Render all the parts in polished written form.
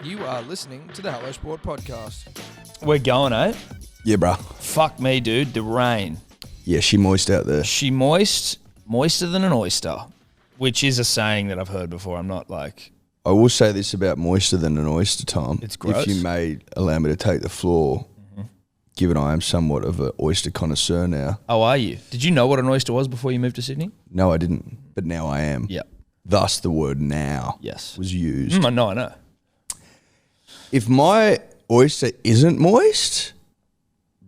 You are listening to the Hello Sport podcast. We're going, eh? Yeah, bro. Fuck me, dude. The rain. Yeah, she moist out there. She moister than an oyster, which is a saying that I've heard before. I'm not like... I will say this about moister than an oyster, Tom. It's gross. If you may allow me to take the floor, given I am somewhat of an oyster connoisseur now. Oh, are you? Did you know what an oyster was before you moved to Sydney? No, I didn't, but now I am. Yep. Thus the word now was used. I know. If my oyster isn't moist,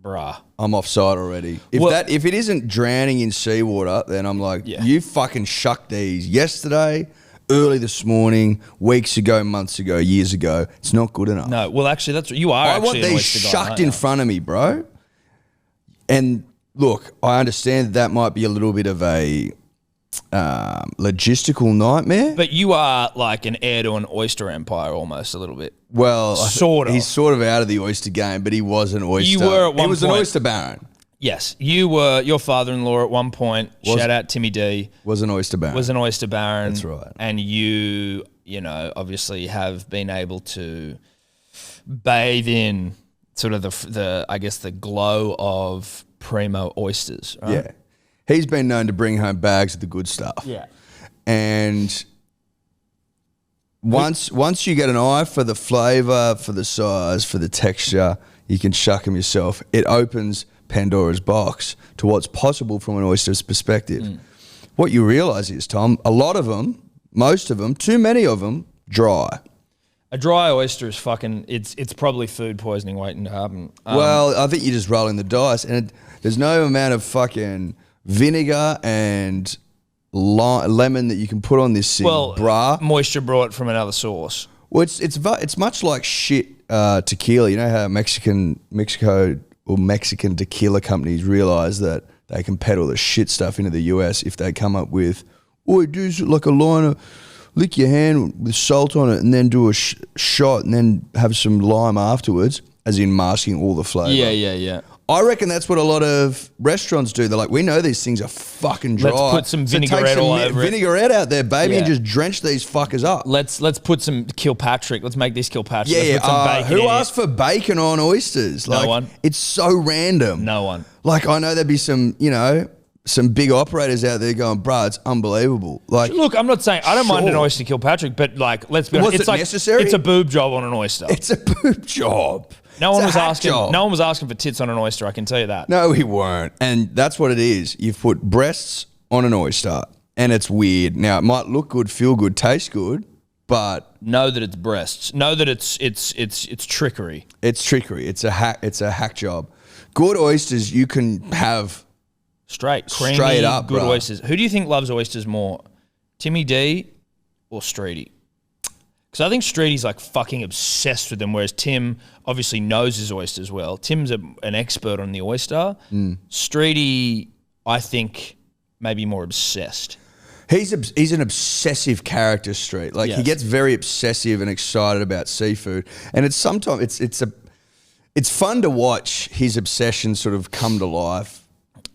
Bruh. I'm offside already. If it isn't drowning in seawater, then I'm like, you fucking shucked these yesterday, early this morning, weeks ago, months ago, years ago. It's not good enough. No, well, actually, that's you are. I want actually an these oyster guy, shucked in front of me, bro. And look, I understand that might be a little bit of a logistical nightmare. But you are like an heir to an oyster empire almost a little bit. Well, sort of. He's sort of out of the oyster game, but he was an oyster. You were at one point. He was an oyster baron. Yes, you were. Your father-in-law at one point, shout out Timmy D, was an oyster baron. Was an oyster baron. That's right. And you know, obviously have been able to bathe in sort of the I guess the glow of primo oysters, right? Yeah. He's been known to bring home bags of the good stuff. Yeah. And once you get an eye for the flavour, for the size, for the texture, you can shuck them yourself. It opens Pandora's box to what's possible from an oyster's perspective. What you realise is, Tom, a lot of them, most of them, too many of them, dry. A dry oyster is fucking, it's probably food poisoning waiting to happen. Well, I think you're just rolling the dice, and there's no amount of fucking vinegar and lemon that you can put on this thing, bruh. Moisture brought from another source. Well, it's much like shit tequila. You know how Mexico or Mexican tequila companies realize that they can peddle the shit stuff into the US if they come up with, do like a line of lick your hand with salt on it and then do a shot and then have some lime afterwards, as in masking all the flavour. Yeah. I reckon that's what a lot of restaurants do. They're like, we know these things are fucking dry. Let's put some vinaigrette all over it. Vinaigrette out there, baby, and just drench these fuckers up. Let's put some Kilpatrick. Let's make this Kilpatrick. Yeah, Let's put some bacon who in asked for bacon on oysters? No Like, one. It's so random. No one. Like, I know there'd be some big operators out there going, bruh, it's unbelievable. Like, Look, I'm not saying I don't mind an oyster Kilpatrick, but like, let's be honest, Was it's it like necessary? It's a boob job on an oyster. it's a boob job. No one It's was a hack asking. job. No one was asking for tits on an oyster. I can tell you that. No, we weren't. And that's what it is. You've put breasts on an oyster, and it's weird. Now, it might look good, feel good, taste good, but Know that it's breasts. Know that it's trickery. it's trickery. It's a hack job. Good oysters you can have Straight, creamy, Straight up, good bro. oysters. Who do you think loves oysters more, Timmy D or Streety? Because I think Streety's like fucking obsessed with them, whereas Tim obviously knows his oysters well. Tim's an expert on the oyster. Streety, I think, maybe more obsessed. He's an obsessive character, Street. Like, he gets very obsessive and excited about seafood, and it's sometimes it's fun to watch his obsession sort of come to life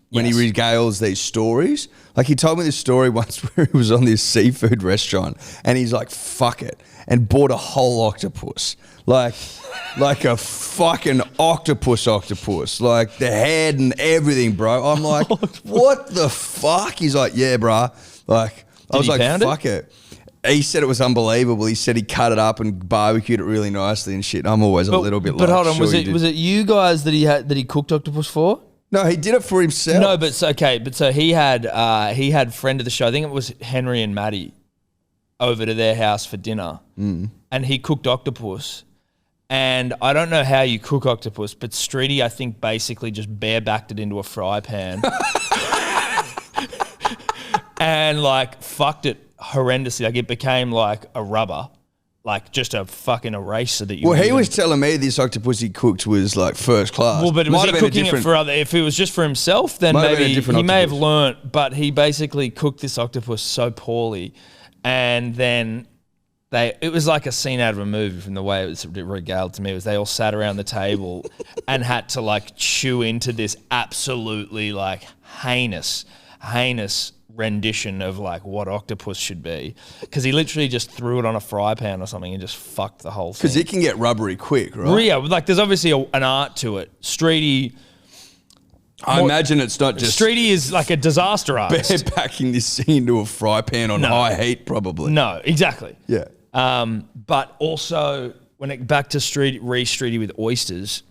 when he regales these stories. Like, he told me this story once where he was on this seafood restaurant, and he's like, "Fuck it," and bought a whole octopus, like a fucking octopus, like the head and everything, bro. I'm like, what the fuck? He's like, yeah, bro. Like, I was like, fuck it. He said it was unbelievable. He said he cut it up and barbecued it really nicely and shit. I'm always a little bit like, but hold on, sure was it you guys that he cooked octopus for? No, he did it for himself. No, but so he had friend of the show. I think it was Henry and Maddie over to their house for dinner, and he cooked octopus. And I don't know how you cook octopus, but Streety, I think, basically just barebacked it into a fry pan and like fucked it horrendously. Like, it became like a rubber. Like just a fucking eraser that you. Well, he was telling me this octopus he cooked was like first class. Well, but was he cooking it for other? If it was just for himself, then maybe he may have learnt. But he basically cooked this octopus so poorly, and then it was like a scene out of a movie from the way it was regaled to me. Was they all sat around the table and had to like chew into this absolutely like heinous rendition of like what octopus should be, because he literally just threw it on a fry pan or something and just fucked the whole thing. Because it can get rubbery quick, right? Yeah, like there's obviously an art to it. Streety, I imagine it's not just Streety is like a disaster artist. packing this thing into a fry pan on high heat, probably. No, exactly. Yeah. But also back to Streety with Oysters,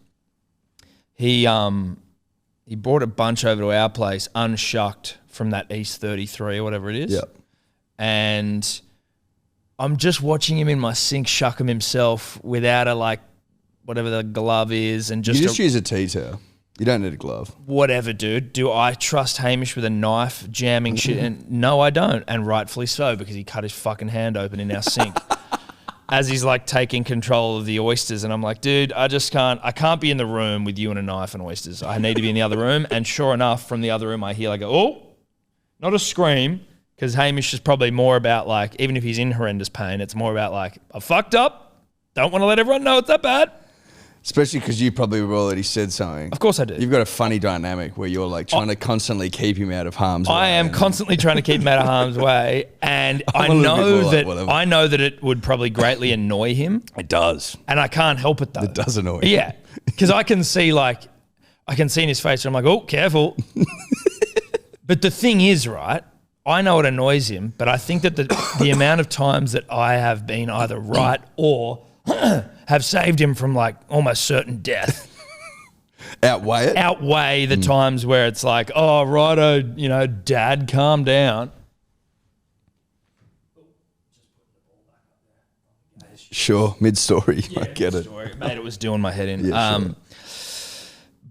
he brought a bunch over to our place unshucked from that East 33 or whatever it is. Yeah. And I'm just watching him in my sink shuck him himself without a like whatever the glove is, and You just use a tea towel. You don't need a glove. whatever, dude. Do I trust Hamish with a knife jamming shit? And no, I don't. And rightfully so, because he cut his fucking hand open in our sink as he's like taking control of the oysters. And I'm like, dude, I can't be in the room with you and a knife and oysters. I need to be in the other room. And sure enough, from the other room, I hear like, oh, not a scream. Because Hamish is probably more about like, even if he's in horrendous pain, it's more about like, I fucked up. Don't want to let everyone know it's that bad. Especially because you probably already said something. Of course I do. You've got a funny dynamic where you're like trying to constantly keep him out of harm's way. I am constantly trying to keep him out of harm's way, and I know that it would probably greatly annoy him. It does. And I can't help it though. It does annoy him. Yeah, because I can see in his face, and I'm like, oh, careful. But the thing is, right, I know it annoys him, but I think that the amount of times that I have been either right or have saved him from like almost certain death outweigh the times where it's like, oh, righto, dad, calm down. Sure, mid-story. Yeah, I get it. Mate, it was doing my head in. Yeah, sure.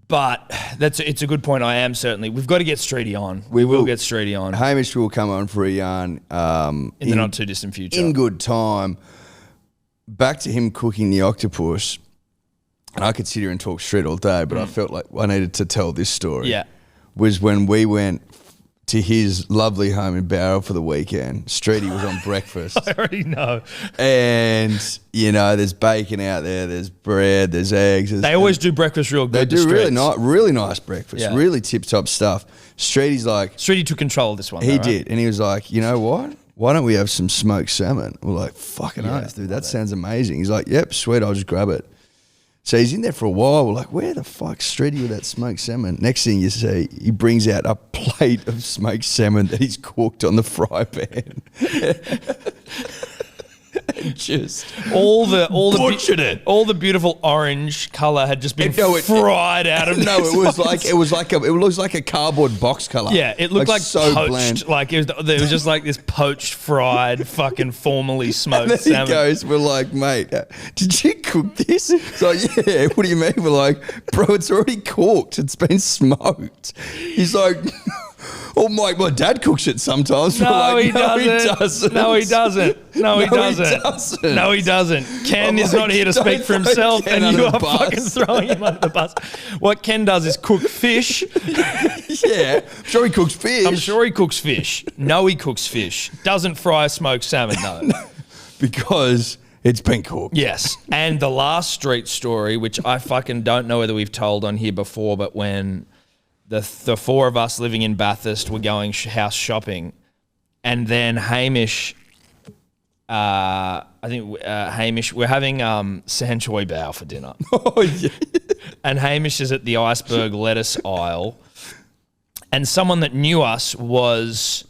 But it's a good point. We've got to get Streety on. We will get Streety on. Hamish will come on for a yarn. In the not too distant future. In good time. Back to him cooking the octopus, and I could sit here and talk shit all day, but I felt like I needed to tell this story. Yeah. Was when we went to his lovely home in Barrow for the weekend. Streety was on breakfast. I already know. And, there's bacon out there, there's bread, there's eggs. They always do breakfast real good. They do really nice breakfast, really tip-top stuff. Streety's like... Streety took control of this one. He did, and he was like, you know what? Why don't we have some smoked salmon? We're like, fucking oath, dude, that sounds amazing. He's like, yep, sweet, I'll just grab it. So he's in there for a while. We're like, where the fuck's Streety with that smoked salmon? Next thing you see, he brings out a plate of smoked salmon that he's cooked on the fry pan. Just all the beautiful orange color had just been fried out of. No, it was like a cardboard box color. Yeah, it looked like so poached. bland. Like it was just like this poached, fried, fucking formally smoked and then salmon. He goes, we're like, mate, did you cook this? It's like, yeah. What do you mean? We're like, bro, it's already cooked. It's been smoked. He's like. Oh, my dad cooks it sometimes. No, he doesn't. No, he doesn't. No, he doesn't. Ken is not here to speak for himself, and you are fucking throwing him under the bus. What Ken does is cook fish. Yeah, I'm sure he cooks fish. No, he cooks fish. Doesn't fry smoked salmon, no. Because it's been cooked. Yes. And the last street story, which I fucking don't know whether we've told on here before, but when... The four of us living in Bathurst were going house shopping, and then Hamish, Hamish, we're having Sanchoy Bao for dinner. Oh, yeah. And Hamish is at the iceberg lettuce aisle, and someone that knew us was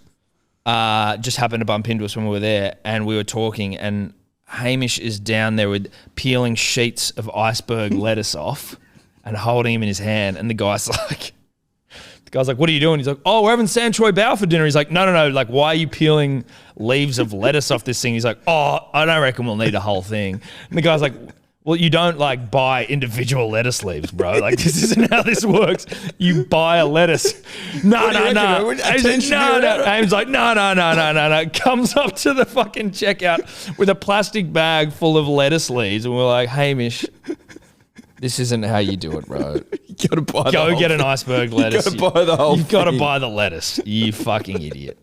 just happened to bump into us when we were there, and we were talking, and Hamish is down there with peeling sheets of iceberg lettuce off and holding him in his hand, and the guy's like... I was like, what are you doing? He's like, oh, we're having Sanchoy Bao for dinner. He's like, no. Like, why are you peeling leaves of lettuce off this thing? He's like, oh, I don't reckon we'll need a whole thing. And the guy's like, well, you don't like buy individual lettuce leaves, bro. Like, this isn't how this works. You buy a lettuce. No. Aim's like, no. Comes up to the fucking checkout with a plastic bag full of lettuce leaves. And we're like, Hamish, this isn't how you do it, bro. You gotta buy Go get an iceberg lettuce. You gotta buy the whole You've got to buy the lettuce. You fucking idiot.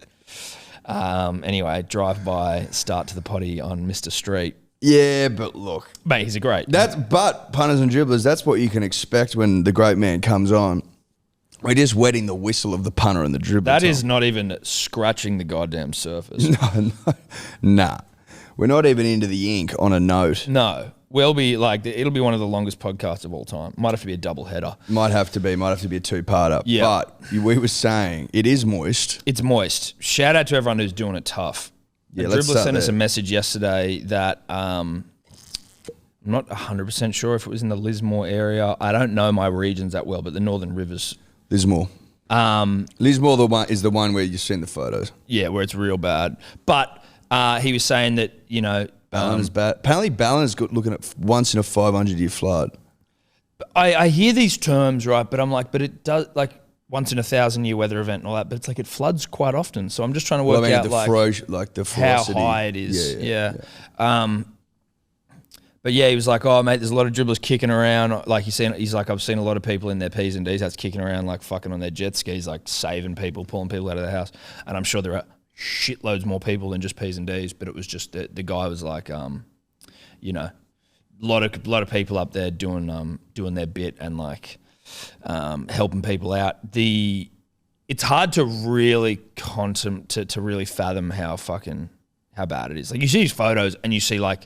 Anyway, drive by, start to the potty on Mr. Street. Yeah, but look. Mate, he's a great. But punters and dribblers, that's what you can expect when the great man comes on. We're just wetting the whistle of the punter and the dribbler. That is not even scratching the goddamn surface. Nah. We're not even into the ink on a note. No. We'll be like, it'll be one of the longest podcasts of all time. Might have to be a double header. Might have to be a two-parter. Yeah. But we were saying it is moist. It's moist. Shout out to everyone who's doing it tough. Yeah, Dribbler sent us a message yesterday that I'm not 100% sure if it was in the Lismore area. I don't know my regions that well, but the Northern Rivers. Lismore. Lismore is the one where you've seen the photos. Yeah, where it's real bad. But he was saying that, Ballina's bad. Apparently Ballina's looking at once in a 500-year flood. I hear these terms, right, but I'm like, but it does, like, once in a 1,000-year weather event and all that, but it's like it floods quite often. So I'm just trying to work out the ferocity. How high it is. Yeah. But yeah, he was like, oh, mate, there's a lot of dribblers kicking around. Like he's like, I've seen a lot of people in their P's and D's hats kicking around, like fucking on their jet skis, like saving people, pulling people out of the house. And I'm sure there are shitloads more people than just P's and D's, but it was just the guy was like, a lot of people up there doing their bit and like helping people out. It's hard to really to really fathom how bad it is. Like you see these photos and you see like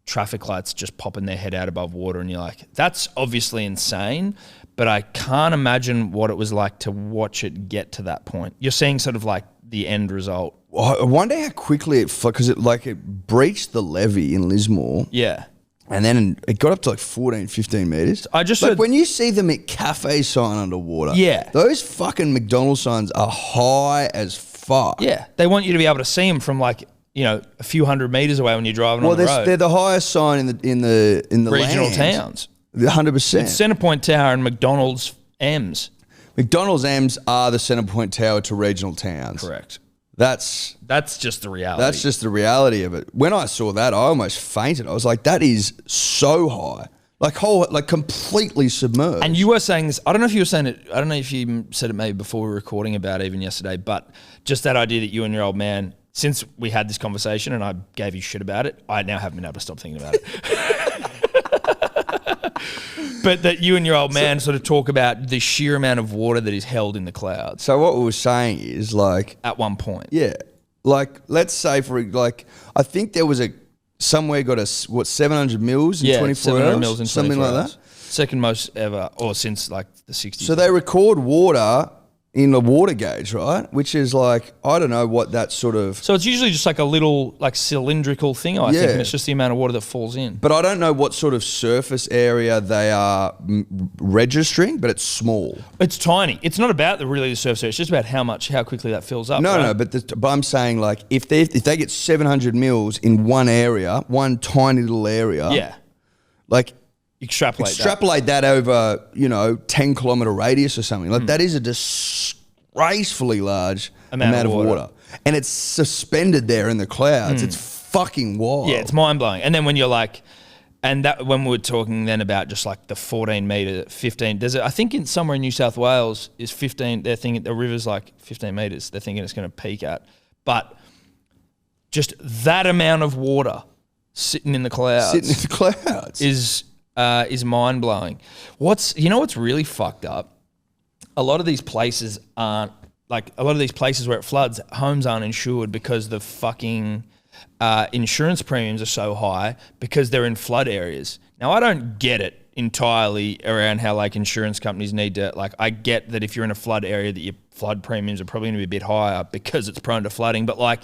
traffic lights just popping their head out above water and you're like, that's obviously insane, but I can't imagine what it was like to watch it get to that point. You're seeing sort of like the end result. I wonder how quickly because it breached the levee in Lismore. Yeah. And then it got up to like 14, 15 metres. I just like heard, when you see the McCafe sign underwater. Yeah. Those fucking McDonald's signs are high as fuck. Yeah. They want you to be able to see them from like, a few hundred metres away when you're driving on the road. They're the highest sign in the regional land. Towns. 100%. It's Centrepoint Tower and McDonald's M's. McDonald's M's are the Centrepoint Tower to regional towns. Correct. That's just the reality. That's just the reality of it. When I saw that, I almost fainted. I was like, that is so high. Like completely submerged. And you were saying this, I don't know if you were saying it, I don't know if you said it maybe before we were recording about it even yesterday, but just that idea that you and your old man, since we had this conversation and I gave you shit about it, I now haven't been able to stop thinking about it. But that you and your old man sort of talk about the sheer amount of water that is held in the clouds. So what we were saying is like... At one point. Yeah. Like, let's say I think there was somewhere got 700 mils in 24 700 hours? Mils in 24 something hours. like that? Second most ever, or since like the 60s. So they record water in the water gauge, right? Which is like, I don't know what that sort of... So it's usually just like a little like cylindrical thing, I think, and it's just the amount of water that falls in. But I don't know what sort of surface area they are registering, but it's small. It's tiny. It's not about the surface area. It's just about how quickly that fills up. No, but I'm saying like if they get 700 mils in one area, one tiny little area. Yeah. Like... Extrapolate that over, 10 kilometre radius or something. Like that is a disgracefully large amount of water. And it's suspended there in the clouds. It's fucking wild. Yeah, it's mind blowing. And then when you're like, and that when we were talking then about just like the 14 metre, 15, I think somewhere in New South Wales is 15, they're thinking the river's like 15 metres, they're thinking it's going to peak at. But just that amount of water sitting in the clouds. Is mind blowing. What's really fucked up? A lot of these places where it floods, homes aren't insured because the fucking insurance premiums are so high because they're in flood areas. Now I don't get it entirely around how like insurance companies need to I get that if you're in a flood area that your flood premiums are probably going to be a bit higher because it's prone to flooding, but like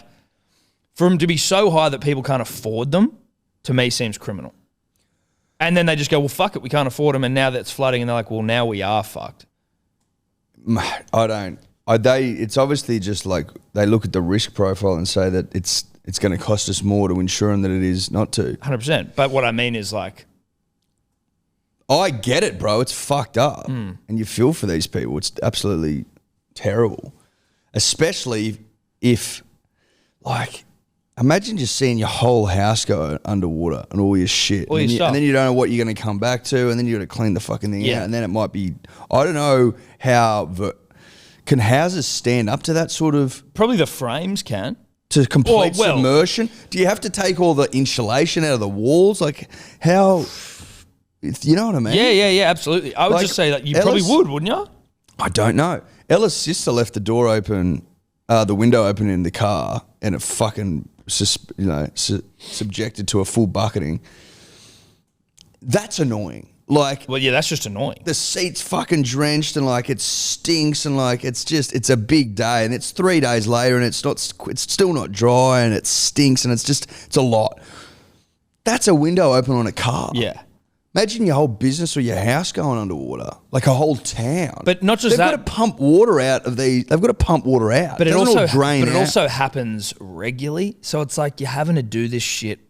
for them to be so high that people can't afford them, to me seems criminal. And then they just go, well, fuck it, we can't afford them. And now that's flooding. And they're like, well, now we are fucked. It's obviously just like they look at the risk profile and say that it's going to cost us more to insure them than it is not to. 100%. But what I mean is like... I get it, bro. It's fucked up. And you feel for these people. It's absolutely terrible. Especially if like... Imagine just seeing your whole house go underwater and all your shit. All your stuff. And then you don't know what you're going to come back to, and then you got to clean the fucking thing out. And then it might be, I don't know how, can houses stand up to that sort of? Probably the frames can. To complete submersion? Do you have to take all the insulation out of the walls? Like how, you know what I mean? Yeah, absolutely. I would just say that you probably would, wouldn't you? I don't know. Ella's sister left the door open, the window open in the car, and it fucking, subjected to a full bucketing. That's annoying. Like, well, yeah, that's just annoying. The seat's fucking drenched and like it stinks and like it's a big day and it's 3 days later and it's still not dry and it stinks and it's a lot. That's a window open on a car. Yeah. Imagine your whole business or your house going underwater, like a whole town. But not just that. They've got to pump water out of these. They've got to pump water out. But it also also happens regularly. So it's like you're having to do this shit.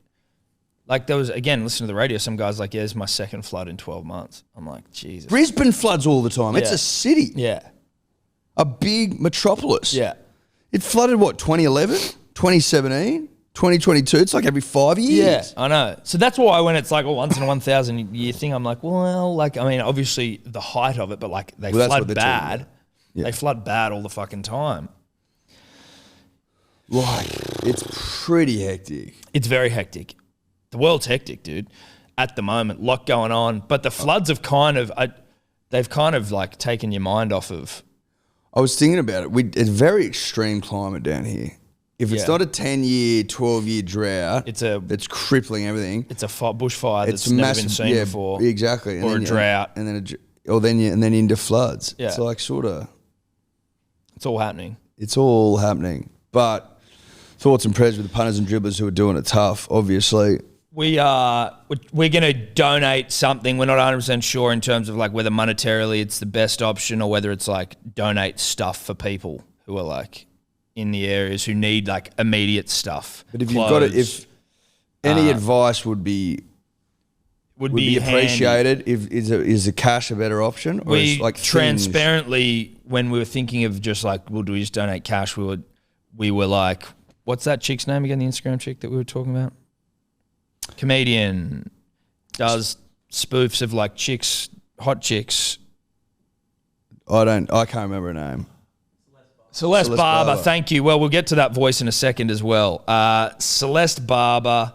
Like there was, again, listen to the radio, some guys like, yeah, it's my second flood in 12 months. I'm like, Jesus. Brisbane floods all the time. It's a city. Yeah. A big metropolis. Yeah. It flooded, 2011, 2017, 2022? It's like every 5 years. Yeah, I know. So that's why when it's like a once in a 1,000 year thing, I'm like, well, like, I mean, obviously the height of it, but like they flood bad. Yeah. They flood bad all the fucking time. Like, it's pretty hectic. It's very hectic. The world's hectic, dude, at the moment. Lot going on. But the floods have they've kind of like taken your mind off of. I was thinking about it. It's very extreme climate down here. If it's not a 10-year, 12-year drought, that's crippling everything. It's a bushfire that's never been seen before. Exactly. Or a drought. And then into floods. Yeah. It's like it's all happening. It's all happening. But thoughts and prayers with the punters and dribblers who are doing it tough, obviously. We're going to donate something. We're not 100% sure in terms of like whether monetarily it's the best option or whether it's like donate stuff for people who are like in the areas who need like immediate stuff. But if you've got it, if any advice would be appreciated. If is the cash a better option? Or we is like transparently, when we were thinking of just like, well, do we just donate cash? We were like, what's that chick's name again? The Instagram chick that we were talking about. Comedian, does spoofs of like chicks, hot chicks. I can't remember her name. Celeste Barber, thank you. Well, we'll get to that voice in a second as well. Celeste Barber,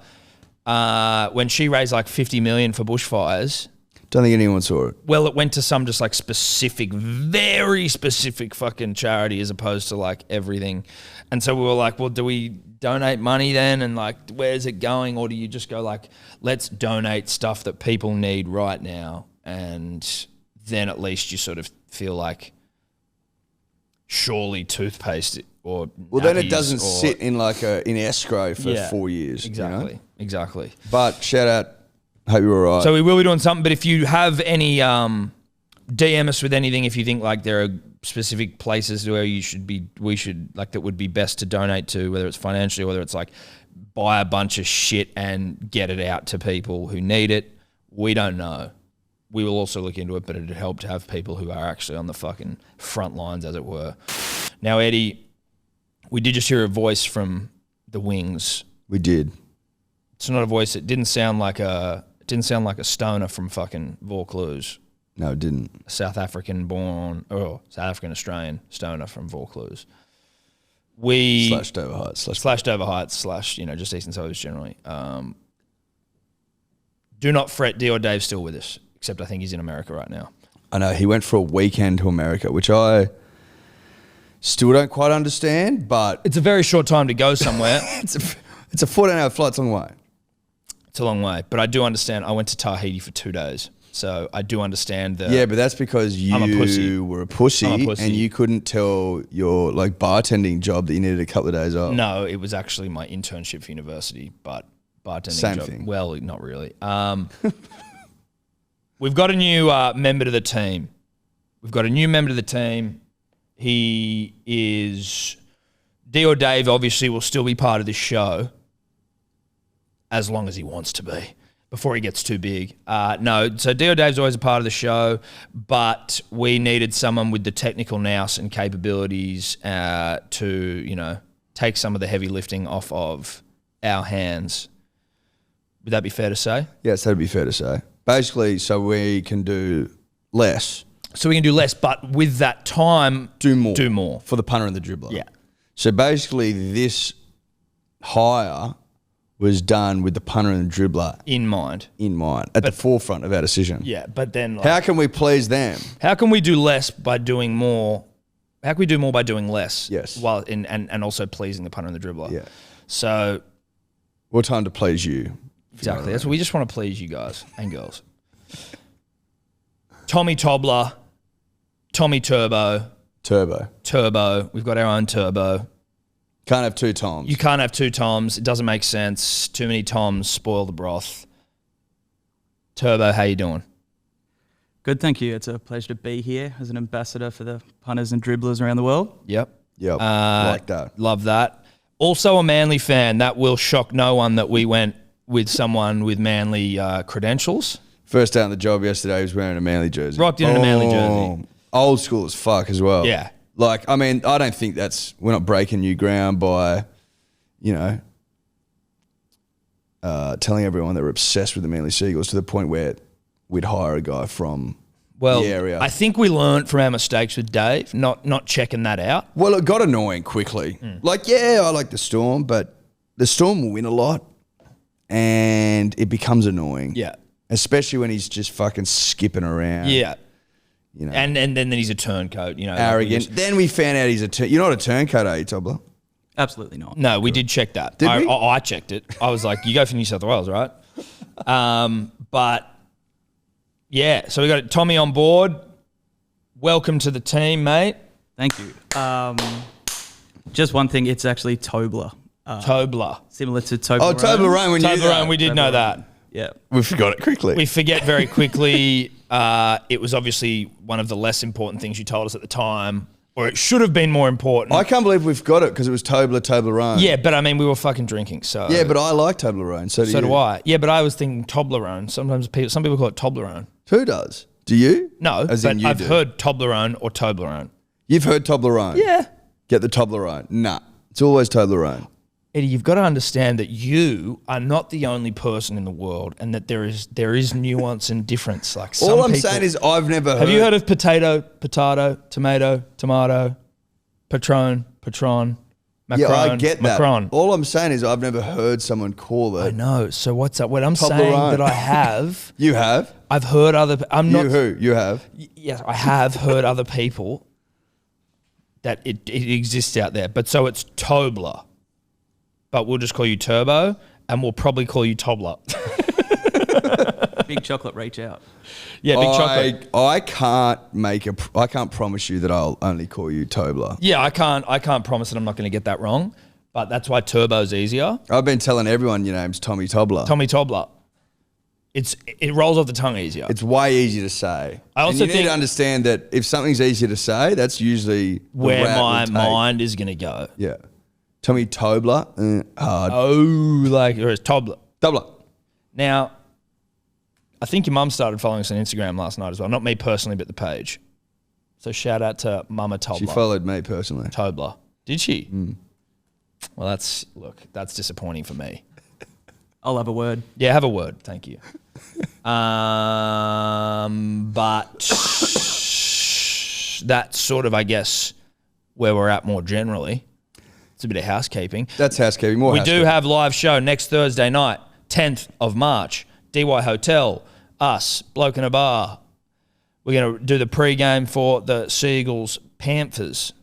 when she raised like 50 million for bushfires. Don't think anyone saw it. Well, it went to some just like specific, very specific fucking charity as opposed to like everything. And so we were like, well, do we donate money then? And like, where's it going? Or do you just go like, let's donate stuff that people need right now? And then at least you sort of feel like surely toothpaste or well, then it doesn't sit in like in escrow for 4 years. Exactly, you know? Exactly. But shout out. Hope you're all right. So we will be doing something, but if you have any, DM us with anything. If you think like there are specific places where we should like that would be best to donate to, whether it's financially, or whether it's like buy a bunch of shit and get it out to people who need it. We don't know. We will also look into it, but it'd help to have people who are actually on the fucking front lines, as it were. Now, Eddie, we did just hear a voice from the wings. We did. It's not a voice. It didn't sound like a stoner from fucking Vaucluse. No, it didn't. A South African Australian stoner from Vaucluse. Slashed over heights, just eastern suburbs generally. Do not fret, D or Dave's still with us, except I think he's in America right now. I know, he went for a weekend to America, which I still don't quite understand, but it's a very short time to go somewhere. It's a 14-hour flight, it's a long way. It's a long way, but I do understand. I went to Tahiti for 2 days. So I do understand that. Yeah, but that's because you were a pussy and you couldn't tell your like bartending job that you needed a couple of days off. No, it was actually my internship for university, but bartending Same job. thing. Well, not really. We've got a new member to the team. He is D or Dave. Obviously, will still be part of this show as long as he wants to be. Before he gets too big. So D or Dave's always a part of the show, but we needed someone with the technical nous and capabilities to, take some of the heavy lifting off of our hands. Would that be fair to say? Yes, that'd be fair to say. Basically, so we can do less. So we can do less, but with that time, do more. Do more. For the punter and the dribbler. Yeah. So basically this hire was done with the punter and the dribbler in mind. At the forefront of our decision. Yeah, but then How can we please them? How can we do less by doing more? How can we do more by doing less? Yes. While and also pleasing the punter and the dribbler. Yeah. So What time to please you? exactly. That's what we just want to please you guys and girls. Tommy Tobler, Tommy Turbo. We've got our own Turbo. Can't have two Toms. You can't have two Toms. It doesn't make sense. Too many Toms spoil the broth. Turbo, how you doing? Good, thank you. It's a pleasure to be here as an ambassador for the punters and dribblers around the world. Yep. Like that. Love that. Also a Manly fan. That will shock no one that we went with someone with Manly credentials. First day on the job yesterday, he was wearing a Manly jersey. Rocked in a Manly jersey. Old school as fuck as well. Yeah. Like, I mean, I don't think we're not breaking new ground by, telling everyone that we're obsessed with the Manly Seagulls to the point where we'd hire a guy from the area. I think we learned from our mistakes with Dave, not checking that out. Well, it got annoying quickly. Like, yeah, I like the Storm, but the Storm will win a lot and it becomes annoying. Yeah. Especially when he's just fucking skipping around. Yeah. And then he's a turncoat, arrogant. Then we found out you're not a turncoat, are you, Tobler? Absolutely not. No, we did check that. Did we? I checked it. I was like, you go for New South Wales, right? But yeah, so we got Tommy on board. Welcome to the team, mate. Thank you. Just one thing, it's actually Tobler. Tobler. Similar to Toblerone. Oh, Toblerone, we knew that. Toblerone, we did know that. Yeah. We forgot it quickly. We forget very quickly. It was obviously one of the less important things you told us at the time, or it should have been more important. I can't believe we've got it because it was Toblerone. Yeah, but I mean, we were fucking drinking, so. Yeah, but I like Toblerone, so do you. So do I. Yeah, but I was thinking Toblerone. Some people call it Toblerone. Who does? Do you? No, As but in you I've do. heard Toblerone or Toblerone. You've heard Toblerone? Yeah. Get the Toblerone. Nah, it's always Toblerone. Eddie, you've got to understand that you are not the only person in the world, and that there is nuance and difference. Like some All I'm people, saying is I've never heard. have you heard of potato, tomato, Patron, Macron? Yeah, I get that. Macron. All I'm saying is I've never heard someone call it. I know. So what's up? What I'm saying Toblerone. that I have, You have? I've heard other. I'm not. You who? You have? Yes, I have heard other people that it exists out there. But so it's Tobler. But we'll just call you Turbo, and we'll probably call you Tobler. Big chocolate, reach out. Yeah, big chocolate. I can't promise you that I'll only call you Tobler. Yeah, I can't promise that I'm not going to get that wrong, but that's why Turbo's easier. I've been telling everyone your name's Tommy Tobler. Tommy Tobler. It rolls off the tongue easier. It's way easier to say. I also and you need to understand that if something's easier to say, that's usually the where route my we'll take. mind is going to go. Yeah. Tommy Tobler, hard. Or it's Tobler. Tobler. Now, I think your mum started following us on Instagram last night as well. Not me personally, but the page. So shout out to Mama Tobler. She followed me personally. Tobler. Did she? Well, that's disappointing for me. I'll have a word. Yeah, have a word. Thank you. But that's sort of, I guess, where we're at more generally. It's a bit of housekeeping. That's housekeeping. More We housekeeping. do have live show next Thursday night, 10th of March, DY Hotel, us, Bloke in a Bar. We're going to do the pre-game for the Seagulls Panthers.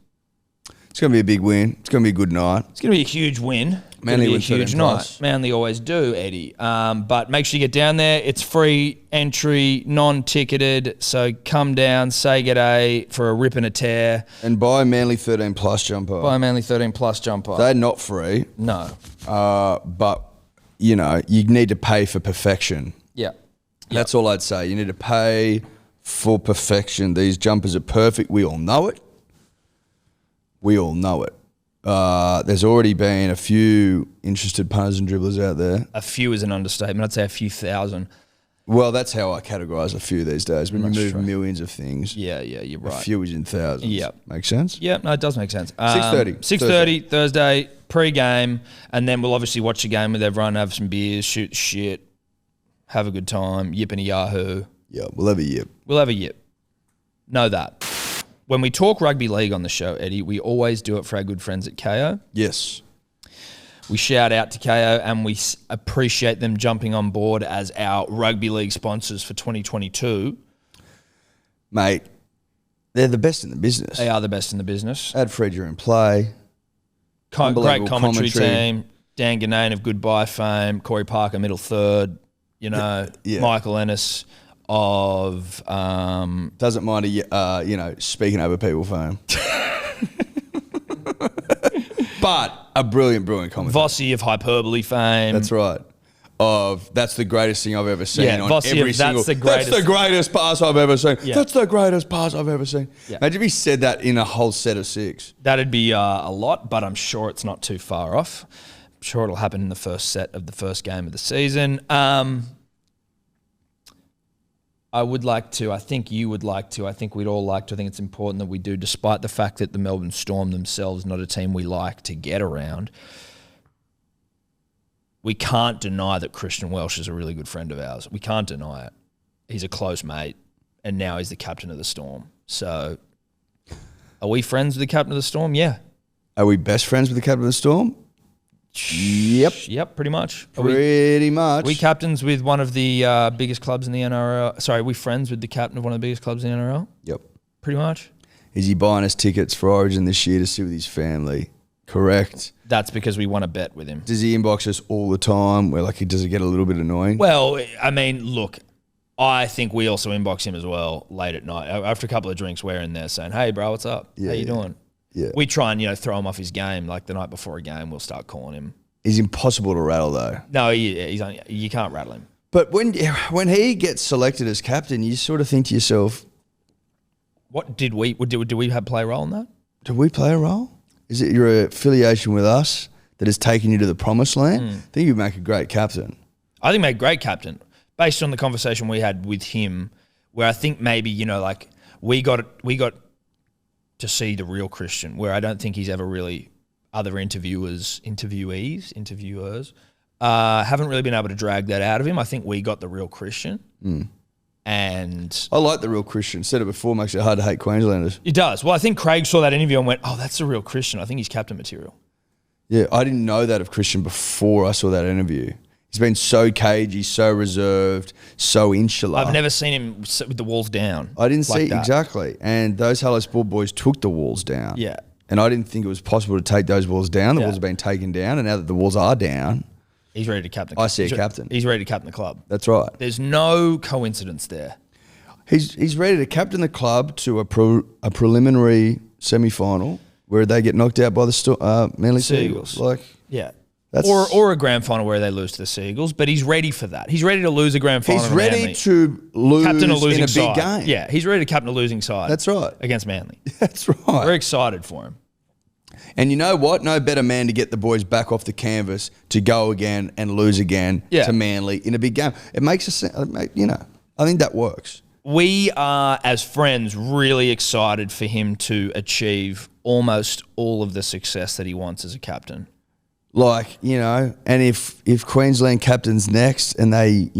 It's going to be a big win. It's going to be a good night. It's going to be a huge win. Manly It's gonna be a win huge 13 night. plus. Manly always do, Eddie. But make sure you get down there. It's free entry, non-ticketed. So come down, say g'day for a rip and a tear. And buy Manly 13 plus jumper. Buy a Manly 13 plus jumper. They're not free, No. but you need to pay for perfection. Yeah. That's all I'd say. You need to pay for perfection. These jumpers are perfect. We all know it. There's already been a few interested punters and dribblers out there. A few is an understatement. I'd say a few thousand. Well, that's how I categorise a few these days. When That's you move true. millions of things, Yeah, you're right. a few is in thousands. Yep. Makes sense? Yeah, no, it does make sense. 6:30 6:30 Thursday, pre-game, and then we'll obviously watch the game with everyone, have some beers, shoot the shit, have a good time, yip and a yahoo. Yeah, we'll have a yip. We'll have a yip. Know that. When we talk rugby league on the show, Eddie, we always do it for our good friends at KO. Yes. We shout out to KO and we appreciate them jumping on board as our rugby league sponsors for 2022. Mate, they're the best in the business. They are the best in the business. Ad-free during play. Great commentary team. Dan Ganane of Goodbye fame. Corey Parker, middle third. Michael Ennis of... Doesn't mind, speaking over people fame. But a brilliant commentator. Vossi of Hyperbole fame. That's right. That's the greatest thing I've ever seen. Yeah, on Vossi every single. that's the greatest pass I've ever seen. Yeah. That's the greatest pass I've ever seen. Yeah. Imagine if he said that in a whole set of 6. That'd be a lot, but I'm sure it's not too far off. I'm sure it'll happen in the first set of the first game of the season. I would like to. I think you would like to. I think we'd all like to. I think it's important that we do, despite the fact that the Melbourne Storm themselves not a team we like to get around. We can't deny that Christian Welsh is a really good friend of ours. We can't deny it. He's a close mate, and now he's the captain of the Storm. So, are we friends with the captain of the Storm? Yeah. Are we best friends with the captain of the Storm? Yep, pretty much. Pretty much. We captains with one of the biggest clubs in the NRL. Sorry, are we friends with the captain of one of the biggest clubs in the NRL? Yep. Pretty much. Is he buying us tickets for Origin this year to sit with his family? Correct. That's because we want to bet with him. Does he inbox us all the time? Does it get a little bit annoying? Well, I mean, look, I think we also inbox him as well late at night. After a couple of drinks, we're in there saying, "Hey, bro, what's up? How you doing?" Yeah. We try and throw him off his game. Like the night before a game, we'll start calling him. He's impossible to rattle though. No, you can't rattle him. But when he gets selected as captain, you sort of think to yourself, "What did we play a role in that? Did we play a role? Is it your affiliation with us that has taken you to the promised land? I think you'd make a great captain." I think made a great captain based on the conversation we had with him, where I think maybe we got to see the real Christian, where I don't think he's ever really. Other interviewers haven't really been able to drag that out of him. I think we got the real Christian. And I like the real Christian. Said it before, makes it hard to hate Queenslanders. It does. Well, I think Craig saw that interview and went, "Oh, that's the real Christian. I think he's captain material." Yeah, I didn't know that of Christian before I saw that interview. He's been so cagey, so reserved, so insular. I've never seen him sit with the walls down. I didn't like see that. exactly. And those Hello Sport boys took the walls down. Yeah. And I didn't think it was possible to take those walls down. The walls have been taken down, and now that the walls are down, he's ready to captain. I see a captain. He's ready to captain the club. That's right. There's no coincidence there. He's ready to captain the club to a preliminary semi-final where they get knocked out by the Manly Seagulls. Yeah. That's or a grand final where they lose to the Seagulls, but he's ready for that. He's ready to lose a grand final. He's ready to lose captain a losing in a big side. game. Yeah, he's ready to captain a losing side. That's right. Against Manly. That's right. We're excited for him. And you know what? No better man to get the boys back off the canvas to go again and lose again to Manly in a big game. It makes us, I think that works. We are, as friends, really excited for him to achieve almost all of the success that he wants as a captain. And if Queensland captains next and they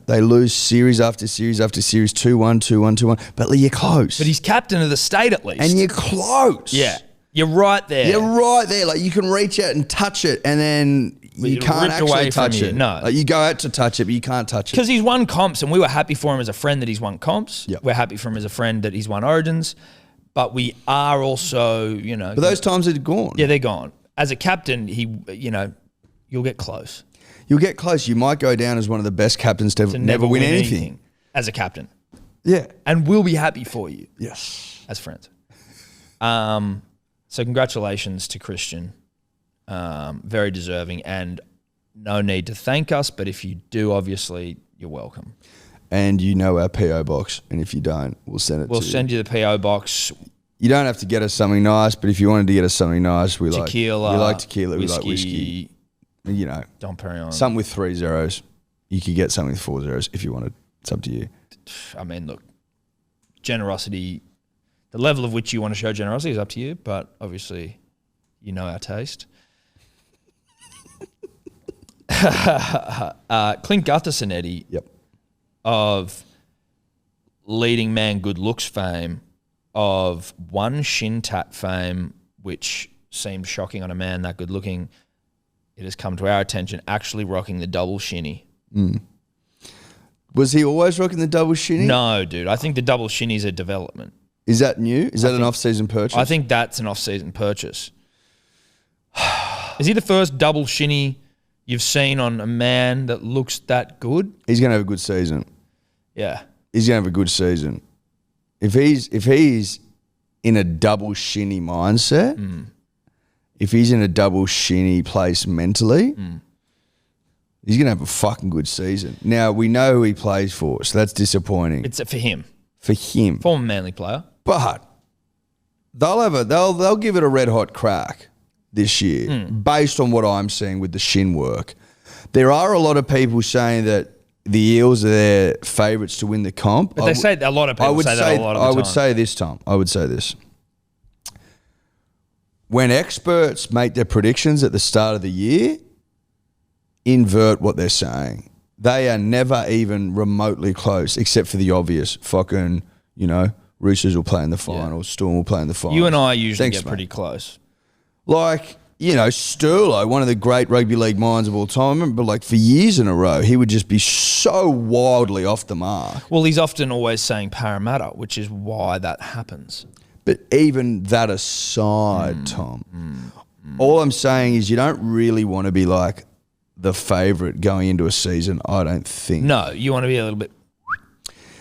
lose series after series after series, 2-1, 2-1, 2-1, but you're close. But he's captain of the state at least. And you're close. Yeah. You're right there. You're right there. Like you can reach out and touch it and then you can't actually touch it. No. Like you go out to touch it, but you can't touch it. Because he's won comps and we were happy for him as a friend that he's won comps. Yep. We're happy for him as a friend that he's won Origins. But we are also, But those times are gone. Yeah, they're gone. As a captain, you'll get close. You'll get close. You might go down as one of the best captains to never win anything. As a captain. Yeah. And we'll be happy for you. Yes. As friends. So congratulations to Christian. Very deserving and no need to thank us, but if you do, obviously, you're welcome. And you know our P.O. box, and if you don't, we'll send it to you. We'll send you the P.O. box. You don't have to get us something nice, but if you wanted to get us something nice, we like tequila, we like whiskey. Dom Perignon. Something with 3 zeros. You could get something with 4 zeros if you wanted. It's up to you. I mean, look, generosity, the level of which you want to show generosity is up to you, but obviously you know our taste. Clint Gutherson, Eddie, of leading man good looks fame, of one shin tap fame, which seemed shocking on a man that good looking, it has come to our attention actually rocking the double shinny. Was he always rocking the double shinny? No, dude. I think the double shinny is a development. Is that new? Is that an off-season purchase? I think that's an off-season purchase. Is he the first double shinny you've seen on a man that looks that good? He's going to have a good season. Yeah. He's going to have a good season. If he's in a double shinny mindset, if he's in a double shinny place mentally, he's going to have a fucking good season. Now, we know who he plays for, so that's disappointing. It's for him. For him. Former Manly player. But they'll give it a red hot crack this year based on what I'm seeing with the shin work. There are a lot of people saying that the Eels are their favourites to win the comp. But they say a lot of people say that a lot of the time. I would say this, Tom. I would say this. When experts make their predictions at the start of the year, invert what they're saying. They are never even remotely close, except for the obvious. Fucking, Roosters will play in the finals. Storm will play in the finals. You and I usually get pretty close. Like, Sterlo, one of the great rugby league minds of all time, I remember for years in a row, he would just be so wildly off the mark. Well, he's often always saying Parramatta, which is why that happens. But even that aside, Tom, all I'm saying is you don't really want to be like the favourite going into a season, I don't think. No, you want to be a little bit...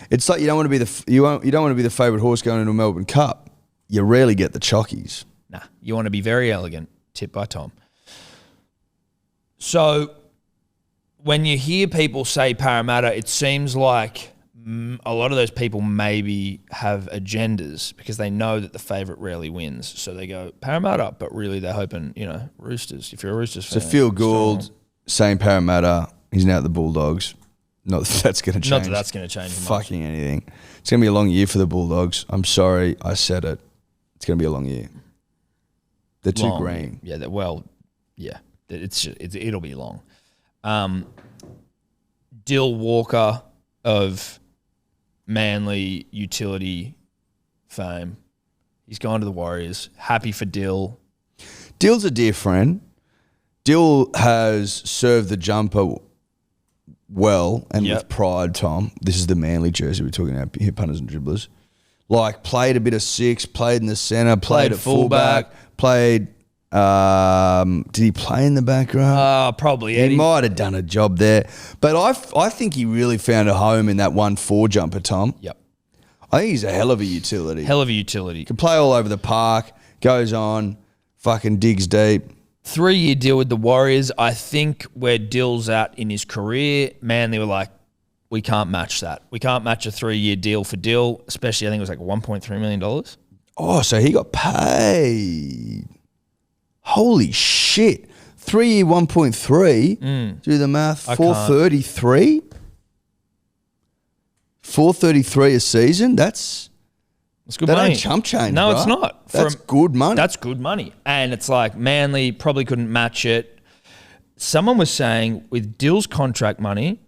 It's like you don't want to be you don't want to be the favourite horse going into a Melbourne Cup. You rarely get the chockies. Nah, you want to be very elegant. Tip by Tom. So when you hear people say Parramatta, it seems like a lot of those people maybe have agendas because they know that the favourite rarely wins. So they go Parramatta, but really they're hoping, Roosters. If you're a Roosters fan. So Phil Gould saying Parramatta, he's now at the Bulldogs. Not that that's going to change. Not that that's going to change fucking anything. It's going to be a long year for the Bulldogs. I'm sorry, I said it. It's going to be a long year. They're too green. Yeah, it'll be long. Dill Walker of Manly utility fame. He's gone to the Warriors. Happy for Dill. Dill's a dear friend. Dill has served the jumper well and with pride, Tom. This is the Manly jersey we're talking about here, punters and dribblers. Played a bit of six, played in the centre, played at fullback, played... did he play in the back row? Probably. He might have done a job there. But I think he really found a home in that 1-4 jumper, Tom. Yep. I think he's a hell of a utility. Hell of a utility. Can play all over the park, goes on, fucking digs deep. 3-year deal with the Warriors. I think where Dill's at in his career, Manly were like, we can't match that. We can't match a 3-year deal for Dill, especially I think it was like $1.3 million. Oh, so he got paid. Holy shit. 3-year 1.3. Do the math. 433. 433 a season. That's good money. Ain't chump change. No, bro. it's not. That's good money. That's good money. And it's like Manly probably couldn't match it. Someone was saying with Dill's contract money,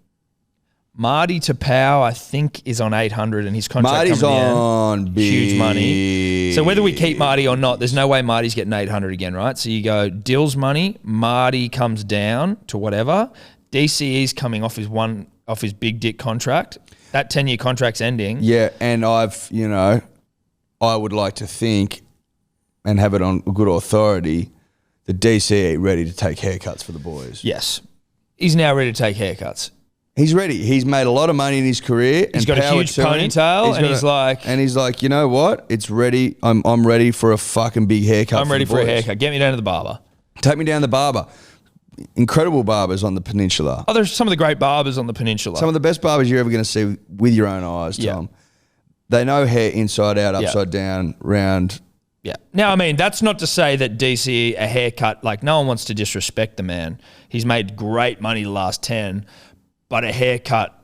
Marty Tapau, I think, is on 800 and his contract Marty's on big. Huge money. So whether we keep Marty or not, there's no way Marty's getting 800 again, right? So you go Dill's money, Marty comes down to whatever. DCE's coming off his big dick contract. That 10-year contract's ending. Yeah, and I would like to think and have it on good authority that DCE ready to take haircuts for the boys. Yes. He's now ready to take haircuts. He's ready. He's made a lot of money in his career. He's got a huge ponytail, and he's like, you know what? It's ready. I'm ready for a fucking big haircut. I'm ready for a haircut. Get me down to the barber. Take me down to the barber. Incredible barbers on the peninsula. Oh, there's some of the great barbers on the peninsula. Some of the best barbers you're ever going to see with your own eyes, Tom. Yeah. They know hair inside out, upside down, round. Yeah. Now, I mean, that's not to say that DC, a haircut, like no one wants to disrespect the man. He's made great money the last 10, but a haircut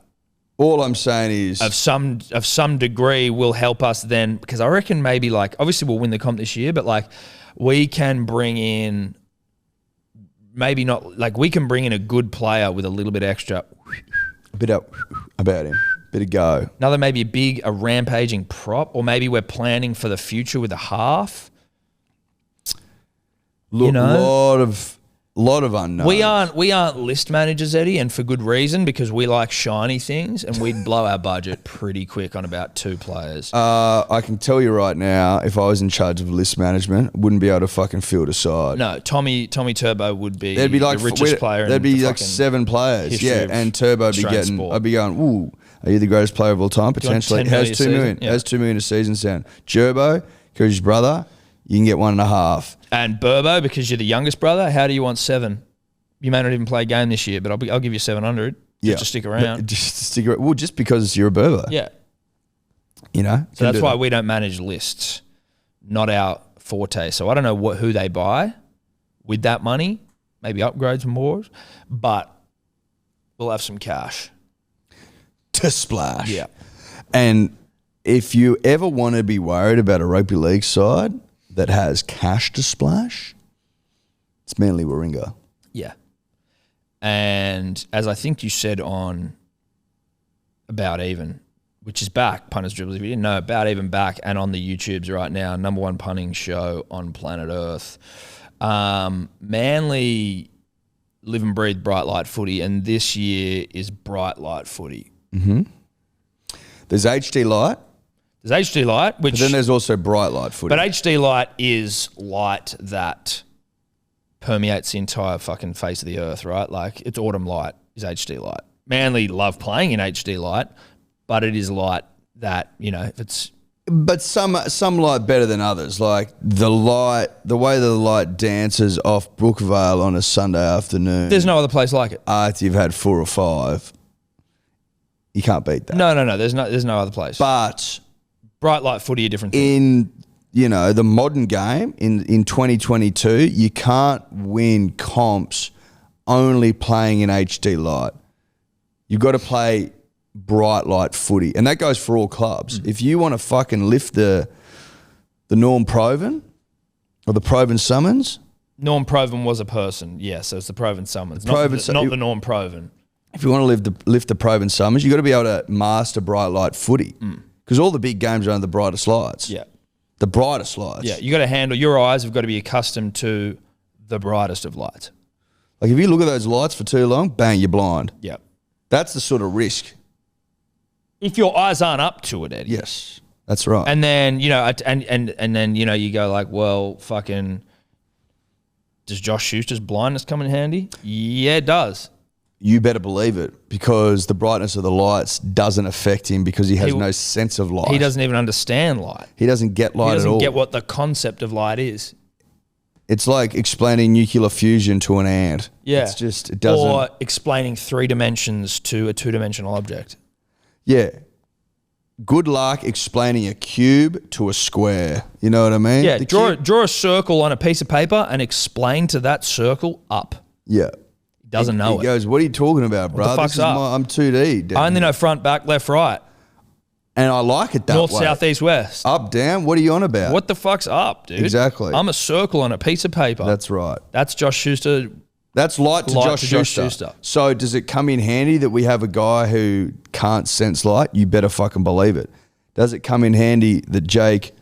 all I'm saying is of some degree will help us then, because I reckon maybe like obviously we'll win the comp this year, but like we can bring in maybe not like we can bring in a good player with a little bit extra a bit up about him, bit of go. Another maybe a rampaging prop, or maybe we're planning for the future with a half. Look, a lot of lot of unknowns. We aren't list managers, Eddie, and for good reason, because we like shiny things, and we'd blow our budget pretty quick on about 2 players. I can tell you right now, if I was in charge of list management, I wouldn't be able to fucking field a side. No, Tommy Turbo would be, there'd be like the richest player. There'd be in the like 7 players, history of and Turbo would be Australian getting. sport. I'd be going, ooh, are you the greatest player of all time? Do you want Potentially, 10 million has a 2 million. season? Yeah. Has 2 million a season. Sound Gerbo, because your brother, you can get 1.5. And Burbo, because you're the youngest brother, how do you want 7? You may not even play a game this year, but I'll give you 700 just to stick around. Just to stick around. Well, just because you're a Burbo. Yeah. You know? So that's why we don't manage lists. Not our forte. So I don't know who they buy with that money. Maybe upgrades more. But we'll have some cash. To splash. Yeah. And if you ever want to be worried about a rugby league side that has cash to splash, it's Manly Warringah. Yeah. And as I think you said on About Even, which is back, Punters Dribbles, if you didn't know, About Even back and on the YouTubes right now, #1 punting show on planet Earth. Manly live and breathe bright light footy, and this year is bright light footy. Mm-hmm. There's HD light. There's HD light, which... But then there's also bright light footy. But HD light is light that permeates the entire fucking face of the earth, right? Like, it's autumn light is HD light. Manly love playing in HD light, but it is light that, if it's... But some light better than others. Like the way the light dances off Brookvale on a Sunday afternoon. There's no other place like it. After you've had 4 or 5, you can't beat that. No. There's no other place. But bright light footy, a different thing. In the modern game in 2022, you can't win comps only playing in HD light. You've got to play bright light footy, and that goes for all clubs. If you want to fucking lift the Norm Provan or the Provan Summons, Norm Provan was a person, so it's the Provan Summons, not the Norm Provan. If you want to lift the Provan Summers, you've got to be able to master bright light footy, because all the big games are under the brightest lights. Yeah. The brightest lights. Yeah, you got to handle, your eyes have got to be accustomed to the brightest of lights. Like if you look at those lights for too long, bang, you're blind. Yeah. That's the sort of risk. If your eyes aren't up to it, Eddie. Yes, that's right. And then, and then, you go like, well, fucking, does Josh Schuster's blindness come in handy? Yeah, it does. You better believe it, because the brightness of the lights doesn't affect him, because he has no sense of light. He doesn't even understand light. He doesn't get light at all. He doesn't get what the concept of light is. It's like explaining nuclear fusion to an ant. Yeah. It's just, it doesn't. Or explaining 3 dimensions to a 2-dimensional object. Yeah. Good luck explaining a cube to a square. You know what I mean? Yeah, draw a circle on a piece of paper and explain to that circle up. Yeah. He doesn't know it. He goes, what are you talking about, bro? What the fuck's up? I'm 2D. I only know front, back, left, right. And I like it that North, way. south, east, west. Up, down, what are you on about? What the fuck's up, dude? Exactly. I'm a circle on a piece of paper. That's right. That's Josh Schuster. That's light to Josh Schuster. So does it come in handy that we have a guy who can't sense light? You better fucking believe it. Does it come in handy that Jake